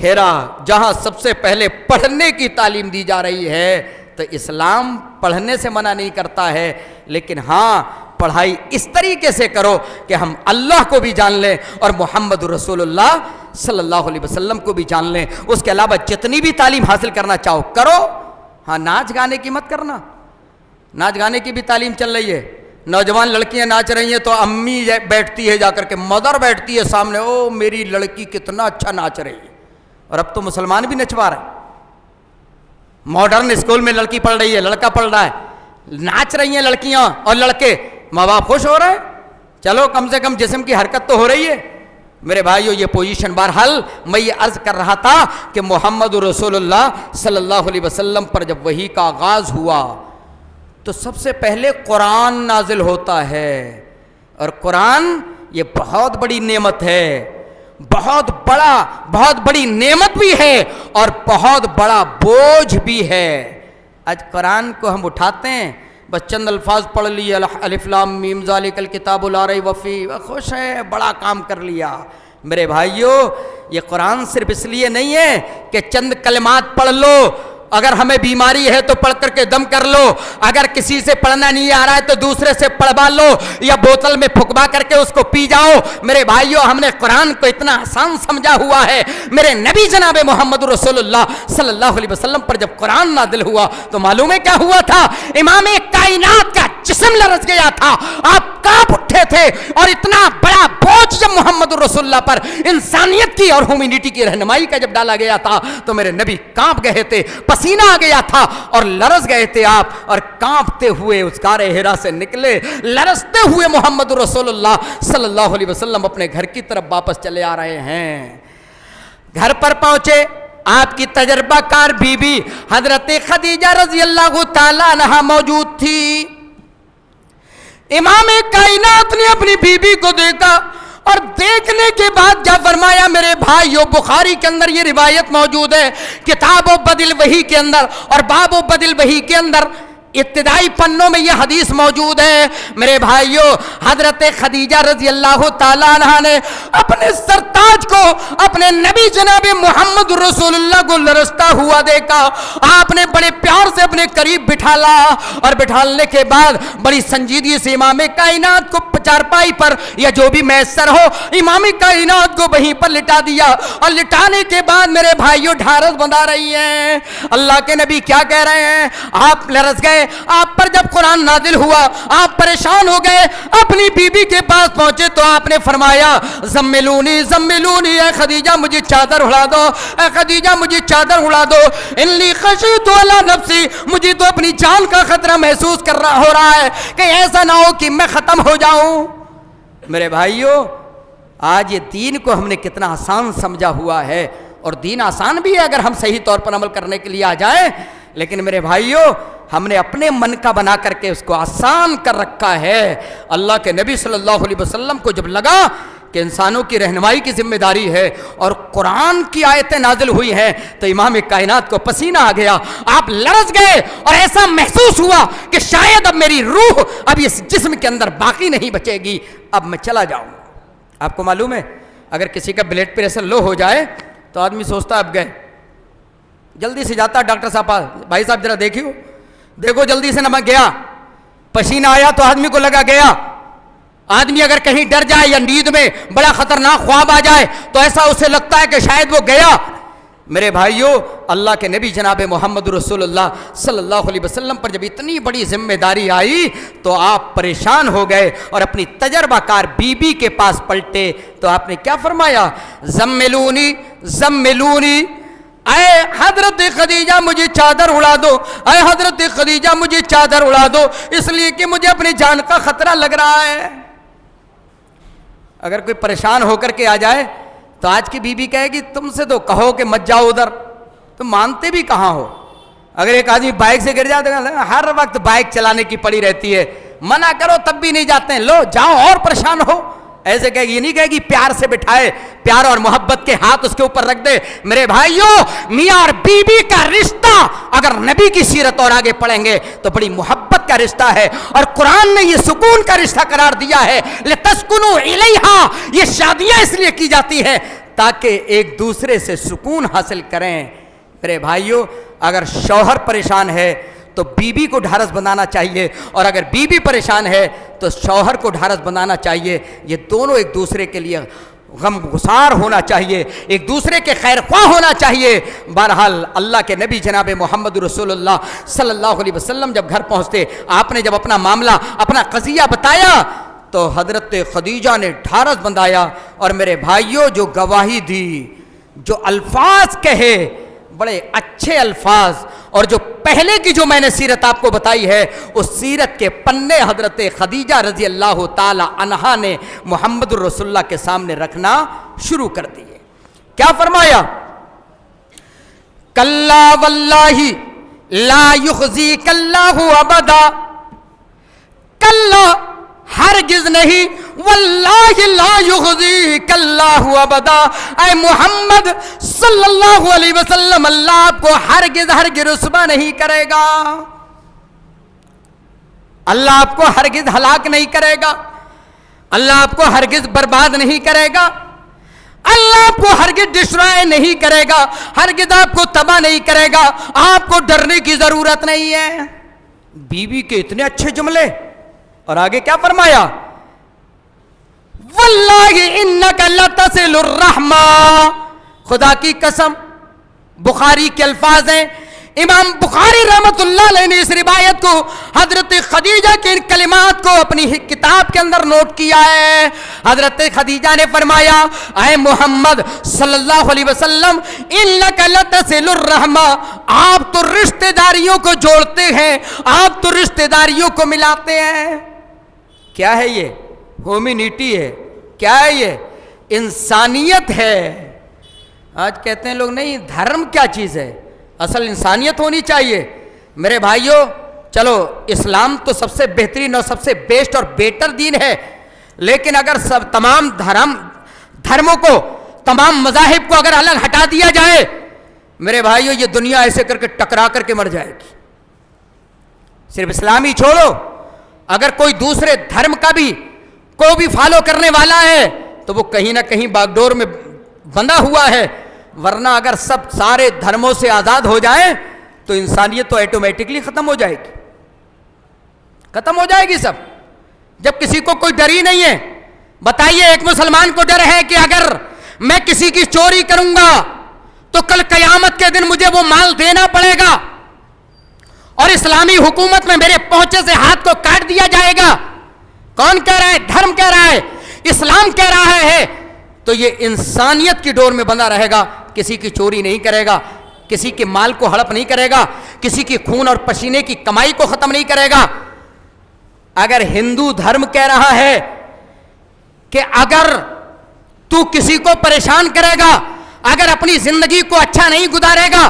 حرا، جہاں سب سے پہلے پڑھنے کی تعلیم دی جا رہی ہے۔ تو اسلام پڑھنے سے منع نہیں کرتا ہے، لیکن ہاں پڑھائی اس طریقے سے کرو کہ ہم اللہ کو بھی جان لیں اور محمد رسول اللہ صلی اللہ علیہ وسلم کو بھی جان لیں. اس کے علاوہ جتنی بھی تعلیم حاصل کرنا چاہو کرو. ہاں ناچ گانے کی مت کرنا. ناچ گانے کی بھی تعلیم چل رہی ہے. نوجوان لڑکیاں ناچ رہی ہیں تو امی بیٹھتی ہے جا کر کے, مدر بیٹھتی ہے سامنے, او میری لڑکی کتنا اچھا ناچ رہی ہے. اور اب تو مسلمان بھی نچوا رہے ہیں. ماڈرن اسکول میں لڑکی پڑھ رہی ہے, لڑکا پڑھ رہا ہے, ناچ رہی ہیں لڑکیاں اور لڑکے, ماں باپ خوش ہو رہے ہیں. چلو کم سے کم جسم کی حرکت تو ہو رہی ہے. میرے بھائیو یہ پوزیشن. بہرحال میں یہ عرض کر رہا تھا کہ محمد رسول اللہ صلی اللہ علیہ وسلم پر جب وحی کا آغاز ہوا تو سب سے پہلے قرآن نازل ہوتا ہے. اور قرآن یہ بہت بڑی نعمت ہے, بہت بڑی نعمت بھی ہے اور بہت بڑا بوجھ بھی ہے. آج قرآن کو ہم اٹھاتے ہیں, بس چند الفاظ پڑھ لیے, الف لام میم ذالک الکتاب لا ریب فیہ, خوش ہے, بڑا کام کر لیا. میرے بھائیو یہ قرآن صرف اس لیے نہیں ہے کہ چند کلمات پڑھ لو, اگر ہمیں بیماری ہے تو پڑھ کر کے دم کر لو, اگر کسی سے پڑھنا نہیں آ رہا ہے تو دوسرے سے پڑھوا لو یا بوتل میں پھکوا کر کے اس کو پی جاؤ. میرے بھائیو ہم نے قرآن کو اتنا آسان سمجھا ہوا ہے. میرے نبی جناب محمد رسول اللہ صلی اللہ علیہ وسلم پر جب قرآن نازل ہوا تو معلوم ہے کیا ہوا تھا؟ امام کائنات کا جسم لرز گیا تھا, آپ کانپ اٹھے تھے. اور اتنا بڑا بوجھ جب محمد رسول اللہ پر انسانیت کی اور ہیومینٹی کی رہنمائی کا جب ڈالا گیا تھا تو میرے نبی کانپ گئے تھے, پسینہ آ گیا تھا اور لرز گئے تھے آپ, اور کانپتے ہوئے اس غار حرا سے نکلے, لرزتے ہوئے محمد رسول اللہ صلی اللہ علیہ وسلم اپنے گھر کی طرف واپس چلے آ رہے ہیں. گھر پر پہنچے, آپ کی تجربہ کار بی بی حضرت خدیجہ رضی اللہ تعالیٰ عنہا موجود تھی. امام کائنات نے اپنی بی بی کو دیکھا اور دیکھنے کے بعد کیا فرمایا؟ میرے بھائیو بخاری کے اندر یہ روایت موجود ہے, کتاب و بدل وحی کے اندر اور باب و بدل وحی کے اندر ابتدائی پنوں میں یہ حدیث موجود ہے. میرے بھائیو حضرت خدیجہ رضی اللہ تعالیٰ عنہ نے اپنے سرتاج کو اپنے نبی جناب محمد رسول اللہ کو لرزتا ہوا دیکھا. آپ نے بڑے پیار سے اپنے قریب بٹھالا اور بٹھالنے کے بعد بڑی سنجیدگی سے امام کائنات کو چارپائی پر یا جو بھی میسر ہو امام کائنات کو وہیں پر لٹا دیا. اور لٹانے کے بعد میرے بھائیو ڈھارس بندھا رہی ہیں. اللہ کے نبی کیا کہہ رہے ہیں؟ آپ لرز گئے, آپ پر جب قرآن نازل ہوا آپ پریشان ہو گئے, اپنی بی بی کے پاس پہنچے تو آپ نے فرمایا زملونی زملونی, اے خدیجہ مجھے چادر اڑا دو, اے خدیجہ مجھے چادر اڑا دو, انی خشیت علی نفسی, مجھے تو اپنی جان کا خطرہ محسوس ہو رہا ہے کہ ایسا نہ ہو کہ میں ختم ہو جاؤں. میرے بھائیو آج یہ دین کو ہم نے کتنا آسان سمجھا ہوا ہے, اور دین آسان بھی ہے اگر ہم صحیح طور پر عمل کرنے کے لیے آ جائیں, لیکن میرے بھائیو ہم نے اپنے من کا بنا کر کے اس کو آسان کر رکھا ہے. اللہ کے نبی صلی اللہ علیہ وسلم کو جب لگا کہ انسانوں کی رہنمائی کی ذمہ داری ہے اور قرآن کی آیتیں نازل ہوئی ہیں تو امام کائنات کو پسینہ آ گیا, آپ لرز گئے اور ایسا محسوس ہوا کہ شاید اب میری روح اب اس جسم کے اندر باقی نہیں بچے گی, اب میں چلا جاؤں. آپ کو معلوم ہے اگر کسی کا بلڈ پریشر لو ہو جائے تو آدمی سوچتا اب گئے, جلدی سے جاتا ڈاکٹر صاحب, بھائی صاحب ذرا دیکھو جلدی سے. نہ میں گیا, پسینہ آیا تو آدمی کو لگا گیا. آدمی اگر کہیں ڈر جائے یا نیند میں بڑا خطرناک خواب آ جائے تو ایسا اسے لگتا ہے کہ شاید وہ گیا. میرے بھائیو اللہ کے نبی جناب محمد رسول اللہ صلی اللہ علیہ وسلم پر جب اتنی بڑی ذمہ داری آئی تو آپ پریشان ہو گئے اور اپنی تجربہ کار بی بی کے پاس پلٹے تو آپ نے کیا فرمایا؟ زملونی زملونی, اے حضرت خدیجہ مجھے چادر اڑا دو, اے حضرت خدیجہ مجھے چادر اڑا دو, اس لیے کہ مجھے اپنی جان کا خطرہ لگ رہا ہے. اگر کوئی پریشان ہو کر کے آ جائے تو آج کی بیوی کہے گی تم سے تو کہو کہ مت جاؤ ادھر, تم مانتے بھی کہاں ہو. اگر ایک آدمی بائک سے گر جاتا ہے, ہر وقت بائک چلانے کی پڑی رہتی ہے, منع کرو تب بھی نہیں جاتے ہیں, لو جاؤ اور پریشان ہو. ایسے کہے گی, یہ نہیں کہے گی پیار سے بٹھائے, پیار اور محبت کے ہاتھ اس کے اوپر رکھ دے. میرے بھائیو میاں اور بیوی کا رشتہ اگر نبی کی سیرت اور آگے پڑھیں گے تو بڑی محبت کا رشتہ ہے, اور قرآن نے یہ سکون کا رشتہ قرار دیا ہے. لتسکنوا الیہا, یہ شادیاں اس لیے کی جاتی ہیں تاکہ ایک دوسرے سے سکون حاصل کریں. میرے بھائیو اگر شوہر پریشان ہے تو بیوی کو ڈھارس بنانا چاہیے، اور اگر بیوی پریشان ہے تو شوہر کو ڈھارس بنانا چاہیے۔ یہ دونوں ایک دوسرے کے لیے غم گسار ہونا چاہیے، ایک دوسرے کے خیر خواہ ہونا چاہیے۔ بہرحال اللہ کے نبی جناب محمد رسول اللہ صلی اللہ علیہ وسلم جب گھر پہنچتے، آپ نے جب اپنا معاملہ، اپنا قضیہ بتایا تو حضرت خدیجہ نے ڈھارس بندھایا، اور میرے بھائیوں جو گواہی دی، جو الفاظ کہے، بڑے اچھے الفاظ، اور جو پہلے کی جو میں نے سیرت آپ کو بتائی ہے، اس سیرت کے پنے حضرت خدیجہ رضی اللہ تعالی عنہا نے محمد رسول اللہ کے سامنے رکھنا شروع کر دیے۔ کیا فرمایا؟ کلا واللہ لا یخزیک اللہ ابدا، کلا ہرگز نہیں، واللہ لا یخزیک اللہ ابدا، اے محمد صلی اللہ علیہ وسلم، اللہ آپ کو ہرگز رسوا نہیں کرے گا، اللہ آپ کو ہرگز ہلاک نہیں کرے گا، اللہ آپ کو ہرگز برباد نہیں کرے گا، اللہ آپ کو ہرگز ڈسٹرائے نہیں کرے گا، ہرگز آپ کو تباہ نہیں کرے گا، آپ کو ڈرنے کی ضرورت نہیں ہے۔ بیوی کے اتنے اچھے جملے، اور آگے کیا فرمایا؟ واللہ انک لتصل الرحمہ، خدا کی قسم، بخاری کے الفاظ ہیں، امام بخاری رحمت اللہ علیہ نے اس روایت کو، حضرت خدیجہ کے ان کلمات کو اپنی کتاب کے اندر نوٹ کیا ہے۔ حضرت خدیجہ نے فرمایا، اے محمد صلی اللہ علیہ وسلم، انک لتصل الرحمہ، آپ تو رشتہ داریوں کو جوڑتے ہیں، آپ تو رشتہ داریوں کو ملاتے ہیں۔ کیا ہے یہ؟ ہومینٹی ہے۔ کیا ہے یہ؟ انسانیت ہے۔ آج کہتے ہیں لوگ نہیں، دھرم کیا چیز ہے؟ اصل انسانیت ہونی چاہیے۔ میرے بھائیوں، چلو اسلام تو سب سے بہترین اور سب سے بیسٹ اور بیٹر دین ہے، لیکن اگر سب تمام دھرموں کو، تمام مذاہب کو اگر الگ ہٹا دیا جائے، میرے بھائیوں یہ دنیا ایسے کر کے ٹکرا کر کے مر جائے گی۔ صرف اسلامی چھوڑو، اگر کوئی دوسرے دھرم کا بھی کو بھی فالو کرنے والا ہے تو وہ کہیں نہ کہیں باغ ڈور میں بندھا ہوا ہے، ورنہ اگر سب سارے دھرموں سے آزاد ہو جائیں تو انسانیت تو ایٹومیٹکلی ختم ہو جائے گی، ختم ہو جائے گی سب۔ جب کسی کو کوئی ڈر ہی نہیں ہے، بتائیے ایک مسلمان کو ڈر ہے کہ اگر میں کسی کی چوری کروں گا تو کل قیامت کے دن مجھے وہ مال دینا پڑے گا، اور اسلامی حکومت میں میرے پہنچے سے ہاتھ کو کاٹ دیا جائے گا۔ کون کہہ رہا ہے؟ دھرم کہہ رہا ہے، اسلام کہہ رہا ہے۔ تو یہ انسانیت کی ڈور میں بندھا رہے گا، کسی کی چوری نہیں کرے گا، کسی کے مال کو ہڑپ نہیں کرے گا، کسی کی خون اور پسینے کی کمائی کو ختم نہیں کرے گا۔ اگر ہندو دھرم کہہ رہا ہے کہ اگر تو کسی کو پریشان کرے گا، اگر اپنی زندگی کو اچھا نہیں گزارے گا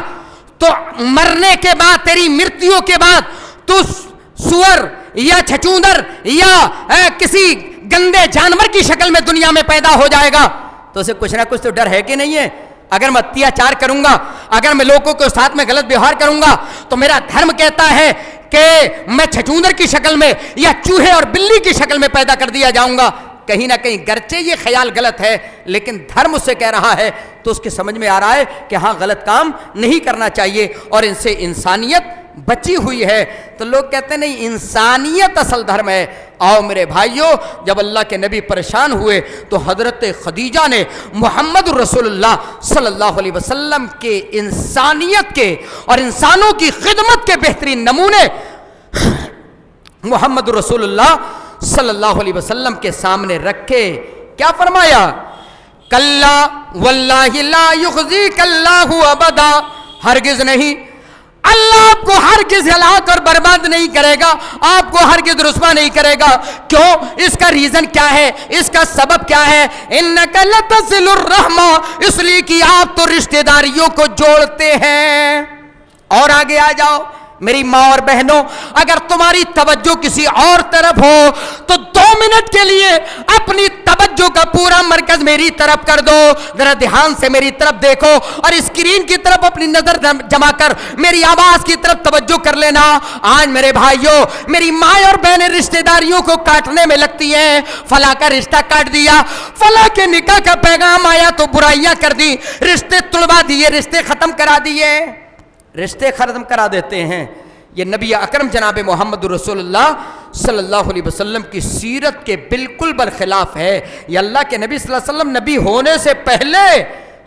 تو مرنے کے بعد، تیری مرتیوں کے بعد تو سور یا چھچوندر یا کسی گندے جانور کی شکل میں دنیا میں پیدا ہو جائے گا، تو اسے کچھ نہ کچھ تو ڈر ہے کہ نہیں ہے؟ اگر میں اتیاچار کروں گا، اگر میں لوگوں کے ساتھ میں غلط ویوہار کروں گا، تو میرا دھرم کہتا ہے کہ میں چھچوندر کی شکل میں یا چوہے اور بلی کی شکل میں پیدا کر دیا جاؤں گا۔ کہیں نہ کہیں گرچہ یہ خیال غلط ہے، لیکن دھرم اس سے کہہ رہا ہے تو اس کے سمجھ میں آ رہا ہے کہ ہاں غلط کام نہیں کرنا چاہیے، اور ان سے انسانیت بچی ہوئی ہے۔ تو لوگ کہتے ہیں نہیں، انسانیت اصل دھرم ہے۔ آؤ میرے بھائیوں، جب اللہ کے نبی پریشان ہوئے تو حضرت خدیجہ نے محمد رسول اللہ صلی اللہ علیہ وسلم کے انسانیت کے اور انسانوں کی خدمت کے بہترین نمونے محمد رسول اللہ صلی اللہ علیہ وسلم کے سامنے رکھے۔ کیا فرمایا؟ کلا واللہ لا یخزیک اللہ ابدا، ہرگز نہیں، اللہ آپ کو ہرگز ہلاک اور برباد نہیں کرے گا، آپ کو ہرگز رسوا نہیں کرے گا۔ کیوں؟ اس کا ریزن کیا ہے؟ اس کا سبب کیا ہے؟ انک لتصل الرحمہ، اس لیے کہ آپ تو رشتہ داریوں کو جوڑتے ہیں۔ اور آگے آ جاؤ میری ماں اور بہنوں، اگر تمہاری توجہ کسی اور طرف ہو تو 2 منٹ کے لیے اپنی توجہ کا پورا مرکز میری طرف کر دو، ذرا دھیان سے میری طرف دیکھو، اور اسکرین کی طرف اپنی نظر جما کر میری آواز کی طرف توجہ کر لینا۔ آج میرے بھائیوں، میری ماں اور بہنیں رشتہ داریوں کو کاٹنے میں لگتی ہیں، فلاں کا رشتہ کاٹ دیا، فلاں کے نکاح کا پیغام آیا تو برائیاں کر دی، رشتے توڑوا دیے، رشتے ختم کرا دیے، رشتے ختم کرا دیتے ہیں۔ یہ نبی اکرم جناب محمد رسول اللہ صلی اللہ علیہ وسلم کی سیرت کے بالکل برخلاف ہے. یہ اللہ کے نبی صلی اللہ علیہ وسلم نبی ہونے سے پہلے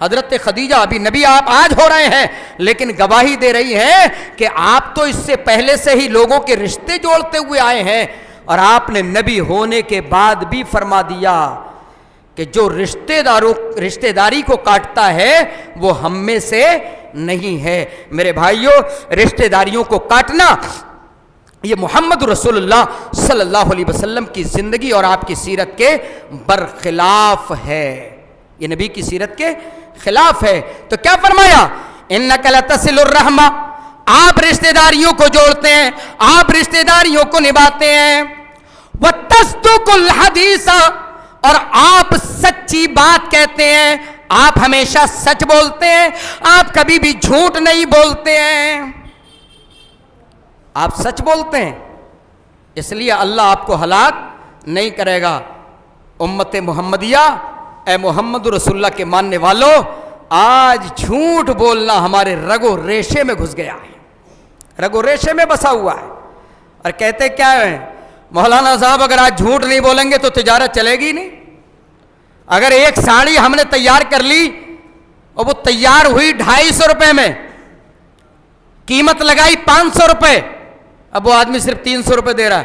حضرت خدیجہ ابھی نبی آپ آج ہو رہے ہیں لیکن گواہی دے رہی ہیں کہ آپ تو اس سے پہلے سے ہی لوگوں کے رشتے جوڑتے ہوئے آئے ہیں, اور آپ نے نبی ہونے کے بعد بھی فرما دیا کہ جو رشتے داری کو کاٹتا ہے وہ ہم میں سے نہیں ہے. میرے بھائیوں, رشتے داریوں کو کاٹنا یہ محمد رسول اللہ صلی اللہ علیہ وسلم کی زندگی اور آپ کی سیرت کے برخلاف ہے, یہ نبی کی سیرت کے خلاف ہے. تو کیا فرمایا؟ انک لتصل الرحم, آپ رشتے داریوں کو جوڑتے ہیں, آپ رشتے داریوں کو نبھاتے ہیں. وتصدق الحدیث, اور آپ سچی بات کہتے ہیں, آپ ہمیشہ سچ بولتے ہیں, آپ کبھی بھی جھوٹ نہیں بولتے ہیں, آپ سچ بولتے ہیں, اس لیے اللہ آپ کو ہلاک نہیں کرے گا. امت محمدیہ, اے محمد رسول اللہ کے ماننے والوں, آج جھوٹ بولنا ہمارے رگو ریشے میں گھس گیا ہے, رگو ریشے میں بسا ہوا ہے. اور کہتے کیا ہے مولانا صاحب, اگر آج جھوٹ نہیں بولیں گے تو تجارت چلے گی نہیں. اگر ایک ساڑی ہم نے تیار کر لی اور وہ تیار ہوئی 250 روپے میں, قیمت لگائی 500 روپے, اب وہ آدمی صرف 300 روپے دے رہا ہے,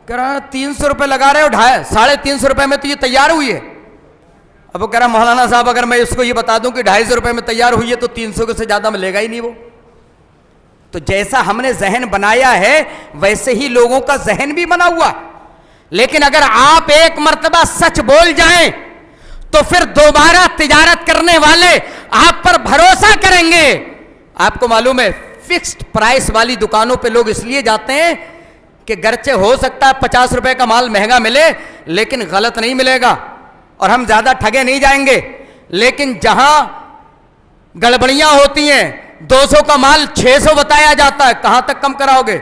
کہہ رہا 300 روپے لگا رہے ہو, 350 روپے میں تو یہ تیار ہوئی ہے. اب وہ کہہ رہا مولانا صاحب اگر میں اس کو یہ بتا دوں کہ 250 روپے میں تیار ہوئی ہے تو 300 سے زیادہ میں لے گا ہی نہیں وہ. تو جیسا ہم نے ذہن بنایا ہے ویسے ہی لوگوں کا ذہن بھی بنا ہوا. لیکن اگر آپ ایک مرتبہ سچ بول جائیں تو پھر دوبارہ تجارت کرنے والے آپ پر بھروسہ کریں گے. آپ کو معلوم ہے فکسڈ پرائس والی دکانوں پہ لوگ اس لیے جاتے ہیں کہ گرچہ ہو سکتا ہے 50 روپے کا مال مہنگا ملے لیکن غلط نہیں ملے گا اور ہم زیادہ ٹھگے نہیں جائیں گے. لیکن جہاں گڑبڑیاں ہوتی ہیں 200 کا مال 600 بتایا جاتا ہے, کہاں تک کم کراؤ گے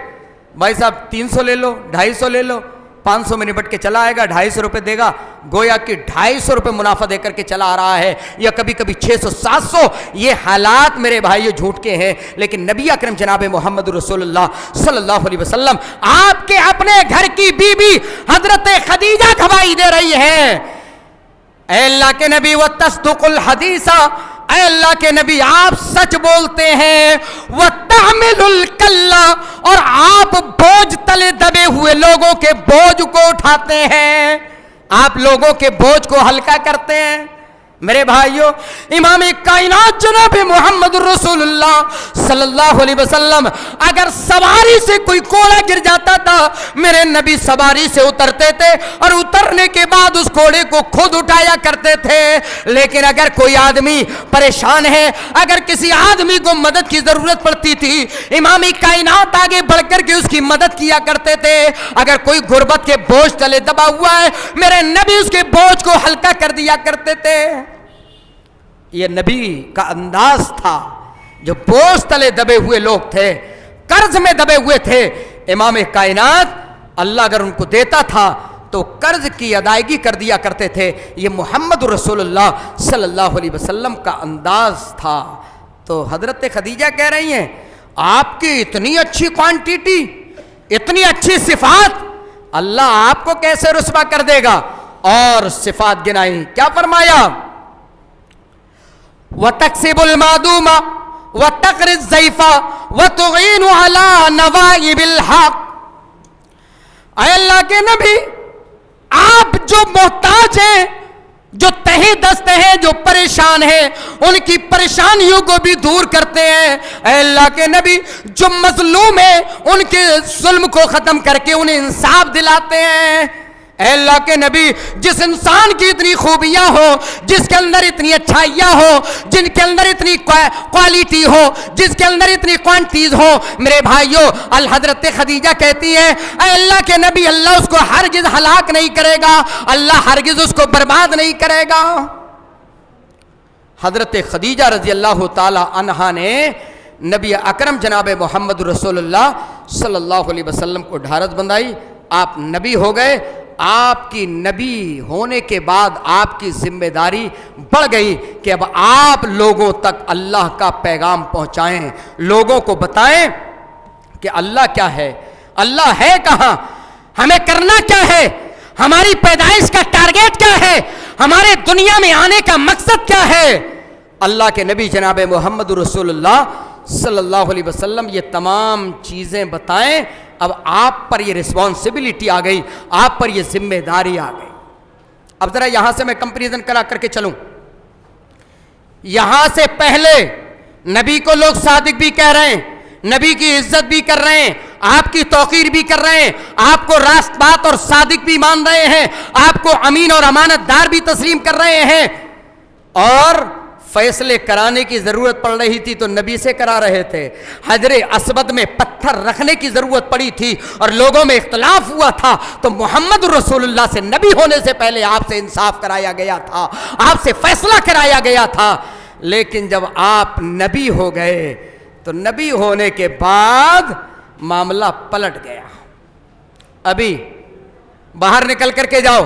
بھائی صاحب؟ 300 لے لو, 250 لے لو, 500 میں نپٹ کے چلا آئے گا, 250 روپے دے گا, گویا کہ 250 روپے منافع دے کر کے چلا آ رہا ہے, یا کبھی کبھی 600-700. یہ حالات میرے بھائیو جھوٹ کے ہیں. لیکن نبی اکرم جناب محمد رسول اللہ صلی اللہ علیہ وسلم, آپ کے اپنے گھر کی بی بی حضرت خدیجہ گواہی دے رہی ہے, اے اللہ کے نبی وتصدق الحدیث, اے اللہ کے نبی آپ سچ بولتے ہیں, وتحمل الکل, اور آپ بوجھ تلے دبے ہوئے لوگوں کے بوجھ کو اٹھاتے ہیں, آپ لوگوں کے بوجھ کو ہلکا کرتے ہیں. میرے بھائیو, امام کائنات جناب محمد رسول اللہ صلی اللہ علیہ وسلم اگر سواری سے کوئی کوڑا گر جاتا تھا, میرے نبی سواری سے اترتے تھے اور اترنے کے بعد اس کوڑے کو خود اٹھایا کرتے تھے. لیکن اگر کوئی آدمی پریشان ہے, اگر کسی آدمی کو مدد کی ضرورت پڑتی تھی, امام کائنات آگے بڑھ کر کے اس کی مدد کیا کرتے تھے. اگر کوئی غربت کے بوجھ تلے دبا ہوا ہے, میرے نبی اس کے بوجھ کو ہلکا کر دیا کرتے تھے. یہ نبی کا انداز تھا. جو بوجھ تلے دبے ہوئے لوگ تھے, قرض میں دبے ہوئے تھے, امام کائنات اللہ اگر ان کو دیتا تھا تو قرض کی ادائیگی کر دیا کرتے تھے. یہ محمد رسول اللہ صلی اللہ علیہ وسلم کا انداز تھا. تو حضرت خدیجہ کہہ رہی ہیں آپ کی اتنی اچھی کوانٹیٹی, اتنی اچھی صفات, اللہ آپ کو کیسے رسوا کر دے گا؟ اور صفات گنائی. کیا فرمایا؟ وَتَكْسِبُ الْمَعْدُومَ وَتَقْرِي الضَّيْفَ وَتُعِينُ عَلَى نَوَائِبِ الْحَقِّ. اے اللہ کے نبی, آپ جو محتاج ہیں, جو تہی دست ہیں, جو پریشان ہیں, ان کی پریشانیوں کو بھی دور کرتے ہیں. اے اللہ کے نبی, جو مظلوم ہیں ان کے ظلم کو ختم کر کے انہیں انصاف دلاتے ہیں. اے اللہ کے نبی, جس انسان کی اتنی خوبیاں ہو, جس کے اندر اتنی اچھائیاں ہو, جن کے اندر اتنی کوالٹی ہو, جس کے اندر اتنی کوانٹیز ہو, میرے بھائیو الحضرت خدیجہ کہتی ہے اے اللہ کے نبی, اللہ اس کو ہرگز ہلاک نہیں کرے گا, اللہ ہرگز اس کو برباد نہیں کرے گا. حضرت خدیجہ رضی اللہ تعالی عنہا نے نبی اکرم جناب محمد رسول اللہ صلی اللہ علیہ وسلم کو ڈھارس بندھائی. آپ نبی ہو گئے. آپ کی نبی ہونے کے بعد آپ کی ذمہ داری بڑھ گئی کہ اب آپ لوگوں تک اللہ کا پیغام پہنچائیں, لوگوں کو بتائیں کہ اللہ کیا ہے, اللہ ہے کہاں, ہمیں کرنا کیا ہے, ہماری پیدائش کا ٹارگیٹ کیا ہے, ہمارے دنیا میں آنے کا مقصد کیا ہے. اللہ کے نبی جناب محمد رسول اللہ صلی اللہ علیہ وسلم یہ تمام چیزیں بتائیں. اب آپ پر یہ رسپانسبلٹی آ گئی, آپ پر یہ ذمہ داری آ گئی. اب ذرا یہاں سے میں کمپیریزن کرا کر کے چلوں. یہاں سے پہلے نبی کو لوگ صادق بھی کہہ رہے ہیں, نبی کی عزت بھی کر رہے ہیں, آپ کی توقیر بھی کر رہے ہیں, آپ کو راست بات اور صادق بھی مان رہے ہیں, آپ کو امین اور امانت دار بھی تسلیم کر رہے ہیں. اور فیصلے کرانے کی ضرورت پڑ رہی تھی تو نبی سے کرا رہے تھے. حجر اسود میں پتھر رکھنے کی ضرورت پڑی تھی اور لوگوں میں اختلاف ہوا تھا تو محمد رسول اللہ سے نبی ہونے سے پہلے آپ سے انصاف کرایا گیا تھا, آپ سے فیصلہ کرایا گیا تھا. لیکن جب آپ نبی ہو گئے تو نبی ہونے کے بعد معاملہ پلٹ گیا. ابھی باہر نکل کر کے جاؤ,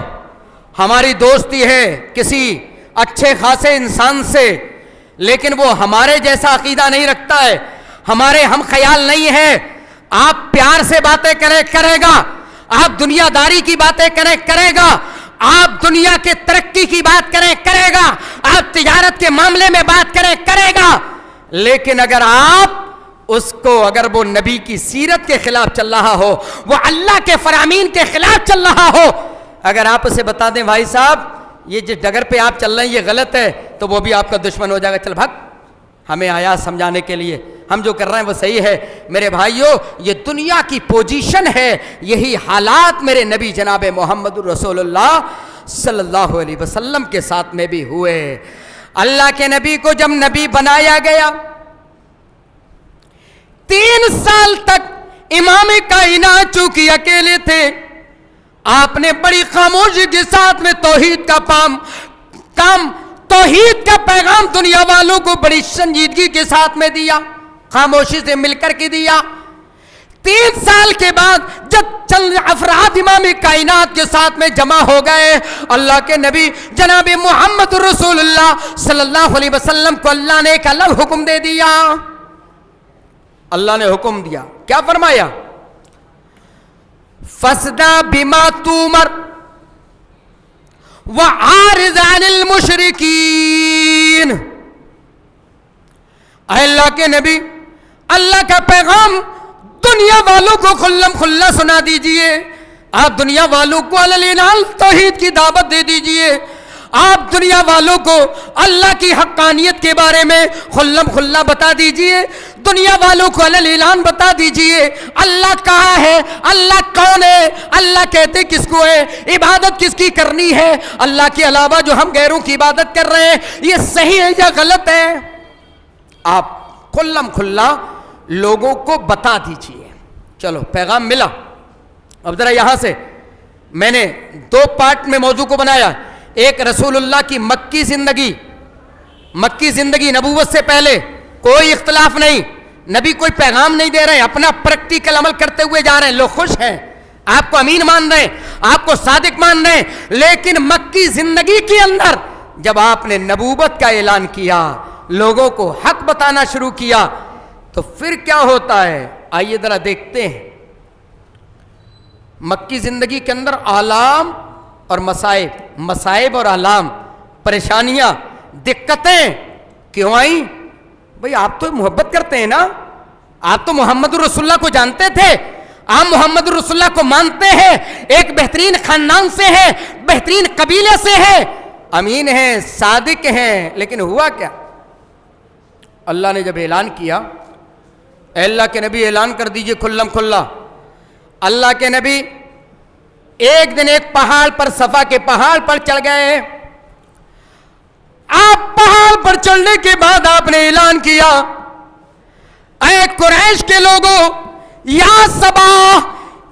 ہماری دوستی ہے کسی اچھے خاصے انسان سے, لیکن وہ ہمارے جیسا عقیدہ نہیں رکھتا ہے, ہمارے ہم خیال نہیں ہے. آپ پیار سے باتیں کرے گا, آپ دنیا داری کی باتیں کرے گا, آپ دنیا کے ترقی کی بات کرے گا, آپ تجارت کے معاملے میں بات کرے گا. لیکن اگر آپ اس کو, اگر وہ نبی کی سیرت کے خلاف چل رہا ہو, وہ اللہ کے فرامین کے خلاف چل رہا ہو, اگر آپ اسے بتا دیں بھائی صاحب یہ جس ڈگر پہ آپ چل رہے ہیں یہ غلط ہے, تو وہ بھی آپ کا دشمن ہو جائے گا. چل بھگ, ہمیں آیا سمجھانے کے لیے, ہم جو کر رہے ہیں وہ صحیح ہے. میرے بھائیوں, یہ دنیا کی پوزیشن ہے, یہی حالات میرے نبی جناب محمد رسول اللہ صلی اللہ علیہ وسلم کے ساتھ میں بھی ہوئے. اللہ کے نبی کو جب نبی بنایا گیا 3 سال تک امام کائنات چونکہ اکیلے تھے, آپ نے بڑی خاموشی کے ساتھ میں توحید کا توحید کا پیغام دنیا والوں کو بڑی سنجیدگی کے ساتھ میں دیا, خاموشی سے مل کر کے دیا. 3 سال کے بعد جب چند افراد امام کائنات کے ساتھ میں جمع ہو گئے, اللہ کے نبی جناب محمد رسول اللہ صلی اللہ علیہ وسلم کو اللہ نے ایک الگ حکم دے دیا. اللہ نے حکم دیا, کیا فرمایا؟ فَاسْدَعْ بِمَا تُؤْمَرُ وَأَعْرِضْ عَنِ الْمُشْرِكِينَ. اے اللہ کے نبی, اللہ کا پیغام دنیا والوں کو کھلم کھلا سنا دیجئے. آپ دنیا والوں کو علنیٰ توحید کی دعوت دے دیجئے. آپ دنیا والوں کو اللہ کی حقانیت کے بارے میں کھلم کھلا بتا دیجئے. دنیا والوں کو اعلان بتا دیجئے اللہ کہاں ہے, اللہ کون ہے, اللہ کہتے کس کو ہے, عبادت کس کی کرنی ہے, اللہ کے علاوہ جو ہم غیروں کی عبادت کر رہے ہیں یہ صحیح ہے یا غلط ہے. آپ کھلم کھلا لوگوں کو بتا دیجئے. چلو پیغام ملا. اب ذرا یہاں سے میں نے 2 پارٹ میں موضوع کو بنایا. ایک رسول اللہ کی مکی زندگی, نبوت سے پہلے کوئی اختلاف نہیں, نبی کوئی پیغام نہیں دے رہے ہیں, اپنا پریکٹیکل عمل کرتے ہوئے جا رہے ہیں. لوگ خوش ہیں, آپ کو امین مان رہے ہیں, آپ کو صادق مان رہے ہیں. لیکن مکی زندگی کے اندر جب آپ نے نبوت کا اعلان کیا, لوگوں کو حق بتانا شروع کیا, تو پھر کیا ہوتا ہے آئیے ذرا دیکھتے ہیں. مکی زندگی کے اندر آلام اور مصائب اور آلام, پریشانیاں, دقتیں کیوں آئیں؟ بھئی آپ تو محبت کرتے ہیں نا, آپ تو محمد رسول اللہ کو جانتے تھے, آپ محمد رسول اللہ کو مانتے ہیں, ایک بہترین خاندان سے ہیں, بہترین قبیلے سے ہیں, امین ہیں, صادق ہیں. لیکن ہوا کیا؟ اللہ نے جب اعلان کیا, اے اللہ کے نبی اعلان کر دیجئے کھلم کھلا. اللہ کے نبی ایک دن ایک پہاڑ پر, صفا کے پہاڑ پر چڑھ گئے. آپ پہاڑ پر چڑھنے کے بعد آپ نے اعلان کیا, اے قریش کے لوگوں, یا سبا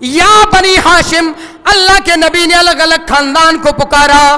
یا بنی ہاشم. اللہ کے نبی نے الگ الگ خاندان کو پکارا,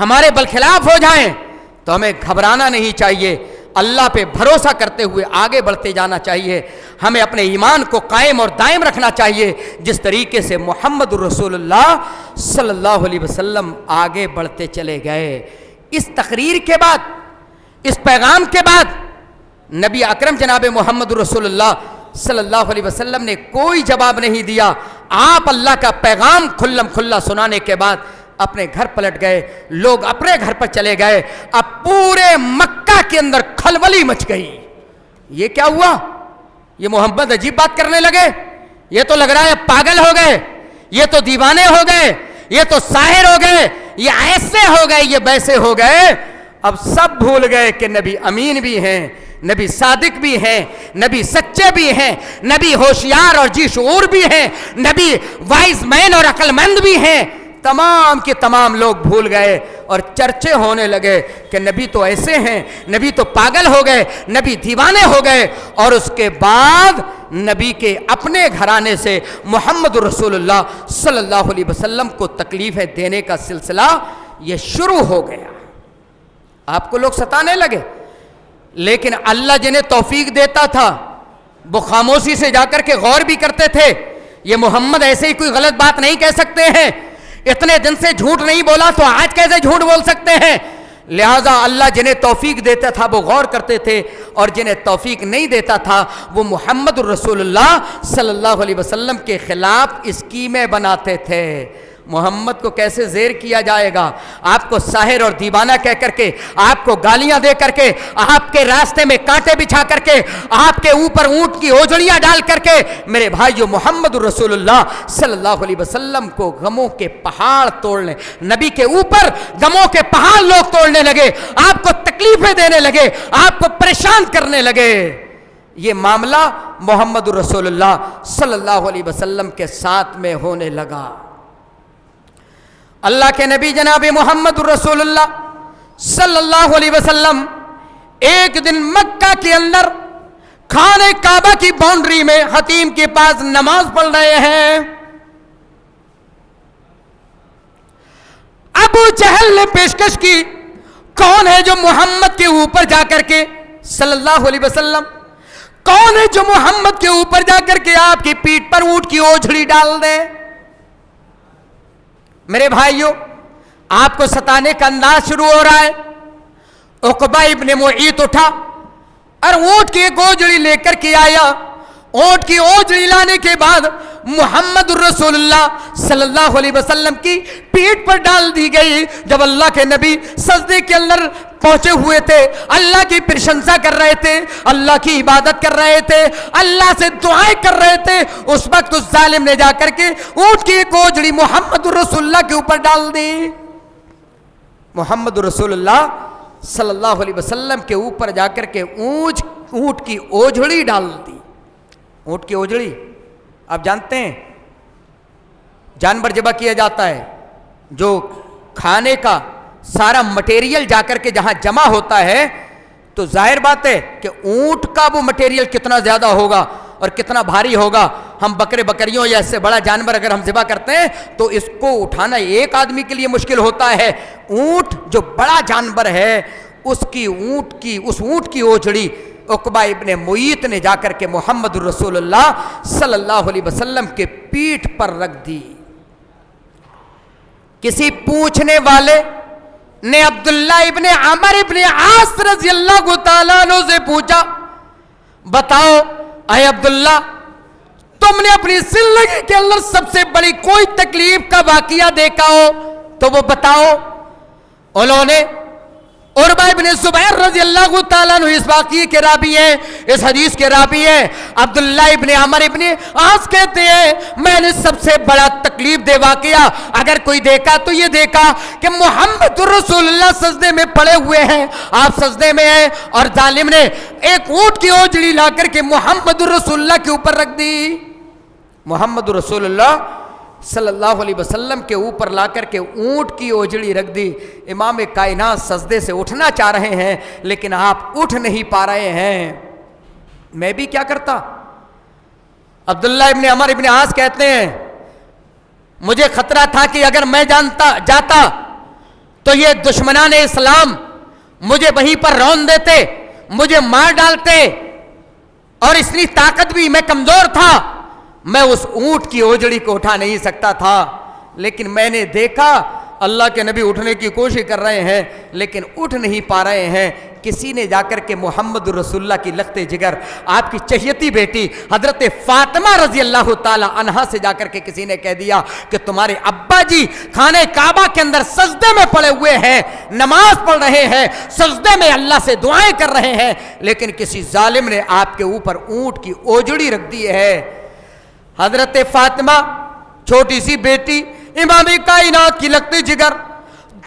ہمارے بلخلاف ہو جائیں, تو ہمیں گھبرانا نہیں چاہیے, اللہ پہ بھروسہ کرتے ہوئے آگے بڑھتے جانا چاہیے. ہمیں اپنے ایمان کو قائم اور دائم رکھنا چاہیے, جس طریقے سے محمد الرسول اللہ صلی اللہ علیہ وسلم آگے بڑھتے چلے گئے. اس تقریر کے بعد, اس پیغام کے بعد نبی اکرم جناب محمد الرسول اللہ صلی اللہ علیہ وسلم نے کوئی جواب نہیں دیا. آپ اللہ کا پیغام کھلم کھلا سنانے کے بعد اپنے گھر پلٹ گئے, لوگ اپنے گھر پر چلے گئے. اب پورے مکہ کے اندر کھلبلی مچ گئی. یہ کیا ہوا؟ یہ محمد عجیب بات کرنے لگے, یہ تو لگ رہا ہے پاگل ہو گئے, یہ تو دیوانے ہو گئے, یہ تو ساحر ہو گئے, یہ ایسے ہو گئے, یہ ویسے ہو گئے. اب سب بھول گئے کہ نبی امین بھی ہیں, نبی صادق بھی ہیں, نبی سچے بھی ہیں, نبی ہوشیار اور جی شعور بھی ہیں, نبی وائز مین اور عقل مند بھی ہیں. تمام کے تمام لوگ بھول گئے اور چرچے ہونے لگے کہ نبی تو ایسے ہیں, نبی تو پاگل ہو گئے, نبی دیوانے ہو گئے. اور اس کے بعد نبی کے اپنے گھرانے سے محمد رسول اللہ صلی اللہ علیہ وسلم کو تکلیفیں دینے کا سلسلہ یہ شروع ہو گیا. آپ کو لوگ ستانے لگے, لیکن اللہ جنہیں توفیق دیتا تھا وہ خاموشی سے جا کر کے غور بھی کرتے تھے. یہ محمد ایسے ہی کوئی غلط بات نہیں کہہ سکتے ہیں, اتنے دن سے جھوٹ نہیں بولا تو آج کیسے جھوٹ بول سکتے ہیں. لہٰذا اللہ جنہیں توفیق دیتا تھا وہ غور کرتے تھے, اور جنہیں توفیق نہیں دیتا تھا وہ محمد الرسول اللہ صلی اللہ علیہ وسلم کے خلاف اسکیمیں بناتے تھے. محمد کو کیسے زیر کیا جائے گا, آپ کو ساحر اور دیوانہ کہہ کر کے, آپ کو گالیاں دے کر کے, آپ کے راستے میں کانٹے بچھا کر کے, آپ کے اوپر اونٹ کی اوجڑیاں ڈال کر کے. میرے بھائیو, محمد رسول اللہ صلی اللہ علیہ وسلم کو غموں کے پہاڑ توڑنے, نبی کے اوپر غموں کے پہاڑ لوگ توڑنے لگے, آپ کو تکلیفیں دینے لگے, آپ کو پریشان کرنے لگے. یہ معاملہ محمد رسول اللہ صلی اللہ علیہ وسلم کے ساتھ میں ہونے لگا. اللہ کے نبی جناب محمد الرسول اللہ صلی اللہ علیہ وسلم ایک دن مکہ کے اندر خانہ کعبہ کی باؤنڈری میں حتیم کے پاس نماز پڑھ رہے ہیں. ابو جہل نے پیشکش کی, کون ہے جو محمد کے اوپر جا کر کے صلی اللہ علیہ وسلم, کون ہے جو محمد کے اوپر جا کر کے آپ کی پیٹھ پر اونٹ کی اوجھڑی ڈال دے. میرے بھائیوں, آپ کو ستانے کا انداز شروع ہو رہا ہے. عقبہ ابن معیط اٹھا اور اونٹ کی ایک اوجڑی لے کر کے آیا. اونٹ کی اوجڑی لانے کے بعد محمد الرسول اللہ صلی اللہ علیہ وسلم کی پیٹھ پر ڈال دی گئی. جب اللہ کے نبی سجدے کے اندر پہنچے ہوئے تھے, اللہ کی پرشنسا کر رہے تھے, اللہ کی عبادت کر رہے تھے, اللہ سے دعائیں کر رہے تھے, اس وقت اس ظالم نے جا کر کے اونٹ کی ایک اوجڑی محمد الرسول اللہ کے اوپر ڈال دی. محمد رسول اللہ صلی اللہ علیہ وسلم کے اوپر جا کر کے اونٹ کی اوجڑی ڈال دی. اونٹ کی اوجڑی آپ جانتے ہیں جانور ذبح کیا جاتا ہے, جو کھانے کا سارا مٹیریل جا کر کے جہاں جمع ہوتا ہے, تو ظاہر بات ہے کہ اونٹ کا وہ مٹیریل کتنا زیادہ ہوگا اور کتنا بھاری ہوگا. ہم بکرے بکریوں یا اس سے بڑا جانور اگر ہم ذبح کرتے ہیں تو اس کو اٹھانا ایک آدمی کے لیے مشکل ہوتا ہے. اونٹ جو بڑا جانور ہے, اس اونٹ کی اوجڑی عقبہ ابن معیط نے جا کر کے محمد رسول اللہ صلی اللہ علیہ وسلم کے پیٹھ پر رکھ دی. کسی پوچھنے والے نے عبداللہ ابن عمر ابن عاص رضی اللہ تعالیٰ عنہ سے پوچھا, بتاؤ اے عبداللہ, تم نے اپنی زندگی کے اندر سب سے بڑی کوئی تکلیف کا واقعہ دیکھا ہو تو وہ بتاؤ. انہوں نے عروہ ابن زبیر رضی اللہ تعالیٰ عنہ اس واقعے کے راوی ہیں, اس حدیث کے راوی ہیں. عبداللہ ابن عمر ابن عاص کہتے ہیں, میں نے سب سے بڑا تکلیف دے واقعہ اگر کوئی دیکھا تو یہ دیکھا کہ محمد رسول اللہ سجدے میں پڑے ہوئے ہیں, آپ سجدے میں ہیں, اور ظالم نے ایک اونٹ کی اوجڑی لا کر کے محمد رسول اللہ کے اوپر رکھ دی. محمد رسول اللہ صلی اللہ علیہ وسلم کے اوپر لا کر کے اونٹ کی اوجڑی رکھ دی. امام کائنات سجدے سے اٹھنا چاہ رہے ہیں لیکن آپ اٹھ نہیں پا رہے ہیں. میں بھی کیا کرتا. عبداللہ ابن عمر ابن عاص کہتے ہیں مجھے خطرہ تھا کہ اگر میں جاتا تو یہ دشمنان اسلام مجھے وہیں پر رون دیتے، مجھے مار ڈالتے، اور اتنی طاقت بھی میں کمزور تھا، میں اس اونٹ کی اوجڑی کو اٹھا نہیں سکتا تھا۔ لیکن میں نے دیکھا اللہ کے نبی اٹھنے کی کوشش کر رہے ہیں لیکن اٹھ نہیں پا رہے ہیں۔ کسی نے جا کر کے محمد رسول اللہ کی لخت جگر، آپ کی چہیتی بیٹی حضرت فاطمہ رضی اللہ تعالی عنہا سے جا کر کے کسی نے کہہ دیا کہ تمہارے ابا جی خانہ کعبہ کے اندر سجدے میں پڑے ہوئے ہیں، نماز پڑھ رہے ہیں، سجدے میں اللہ سے دعائیں کر رہے ہیں، لیکن کسی ظالم نے آپ کے اوپر اونٹ کی اوجڑی رکھ دی ہے۔ حضرت فاطمہ چھوٹی سی بیٹی امام کائنات کی لگتی جگر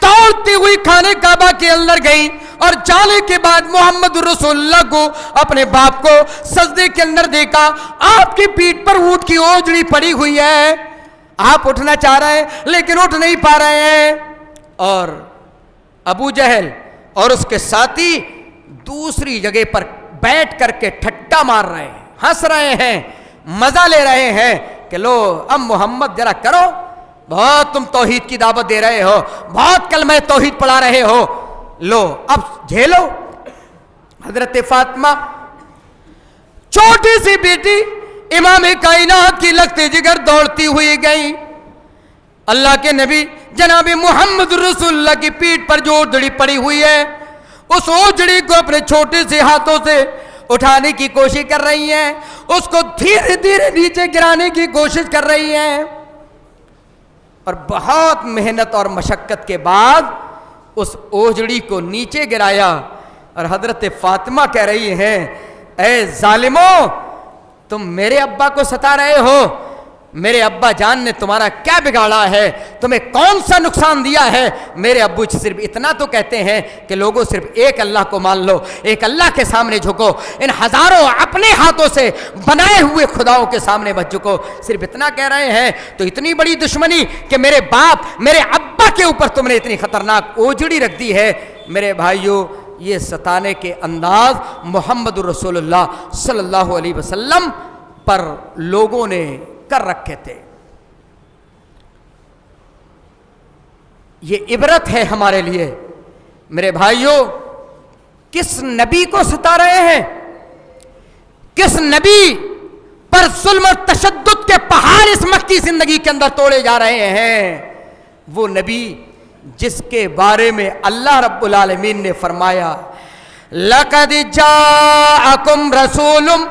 دوڑتی ہوئی خانہ کعبہ کے اندر گئی، اور جانے کے بعد محمد رسول اللہ کو اپنے باپ کو سجدے کے اندر دیکھا، آپ کی پیٹھ پر اونٹ کی اوجڑی پڑی ہوئی ہے، آپ اٹھنا چاہ رہے ہیں لیکن اٹھ نہیں پا رہے ہیں، اور ابو جہل اور اس کے ساتھی دوسری جگہ پر بیٹھ کر کے ٹھٹا مار رہے ہیں، ہنس رہے ہیں، مزہ لے رہے ہیں کہ لو اب محمد ذرا کرو، بہت تم توحید کی دعوت دے رہے ہو، بہت کلمہ توحید پڑھا رہے ہو، لو اب جھیلو۔ حضرت فاطمہ چھوٹی سی بیٹی امام کائنات کی لگتے جگر دوڑتی ہوئی گئی، اللہ کے نبی جناب محمد رسول اللہ کی پیٹھ پر جو اوجڑی پڑی ہوئی ہے اس اوجڑی کو اپنے چھوٹے سے ہاتھوں سے اٹھانے کی کوشش کر رہی ہیں، اس کو دھیرے دھیرے نیچے گرانے کی کوشش کر رہی ہیں، اور بہت محنت اور مشقت کے بعد اس اوجڑی کو نیچے گرایا، اور حضرت فاطمہ کہہ رہی ہیں اے ظالموں، تم میرے ابا کو ستا رہے ہو، میرے ابا جان نے تمہارا کیا بگاڑا ہے، تمہیں کون سا نقصان دیا ہے؟ میرے ابو صرف اتنا تو کہتے ہیں کہ لوگوں صرف ایک اللہ کو مان لو، ایک اللہ کے سامنے جھکو، ان ہزاروں اپنے ہاتھوں سے بنائے ہوئے خداؤں کے سامنے مت جھکو، صرف اتنا کہہ رہے ہیں۔ تو اتنی بڑی دشمنی کہ میرے باپ میرے ابا کے اوپر تم نے اتنی خطرناک اوجڑی رکھ دی ہے۔ میرے بھائیوں، یہ ستانے کے انداز محمد رسول اللہ صلی اللہ علیہ وسلم پر لوگوں نے کر رکھے تھے۔ یہ عبرت ہے ہمارے لیے۔ میرے بھائیوں، کس نبی کو ستا رہے ہیں؟ کس نبی پر ظلم اور تشدد کے پہاڑ اس مکی زندگی کے اندر توڑے جا رہے ہیں؟ وہ نبی جس کے بارے میں اللہ رب العالمین نے فرمایا لَقَدْ جَاءَكُمْ رَسُولٌ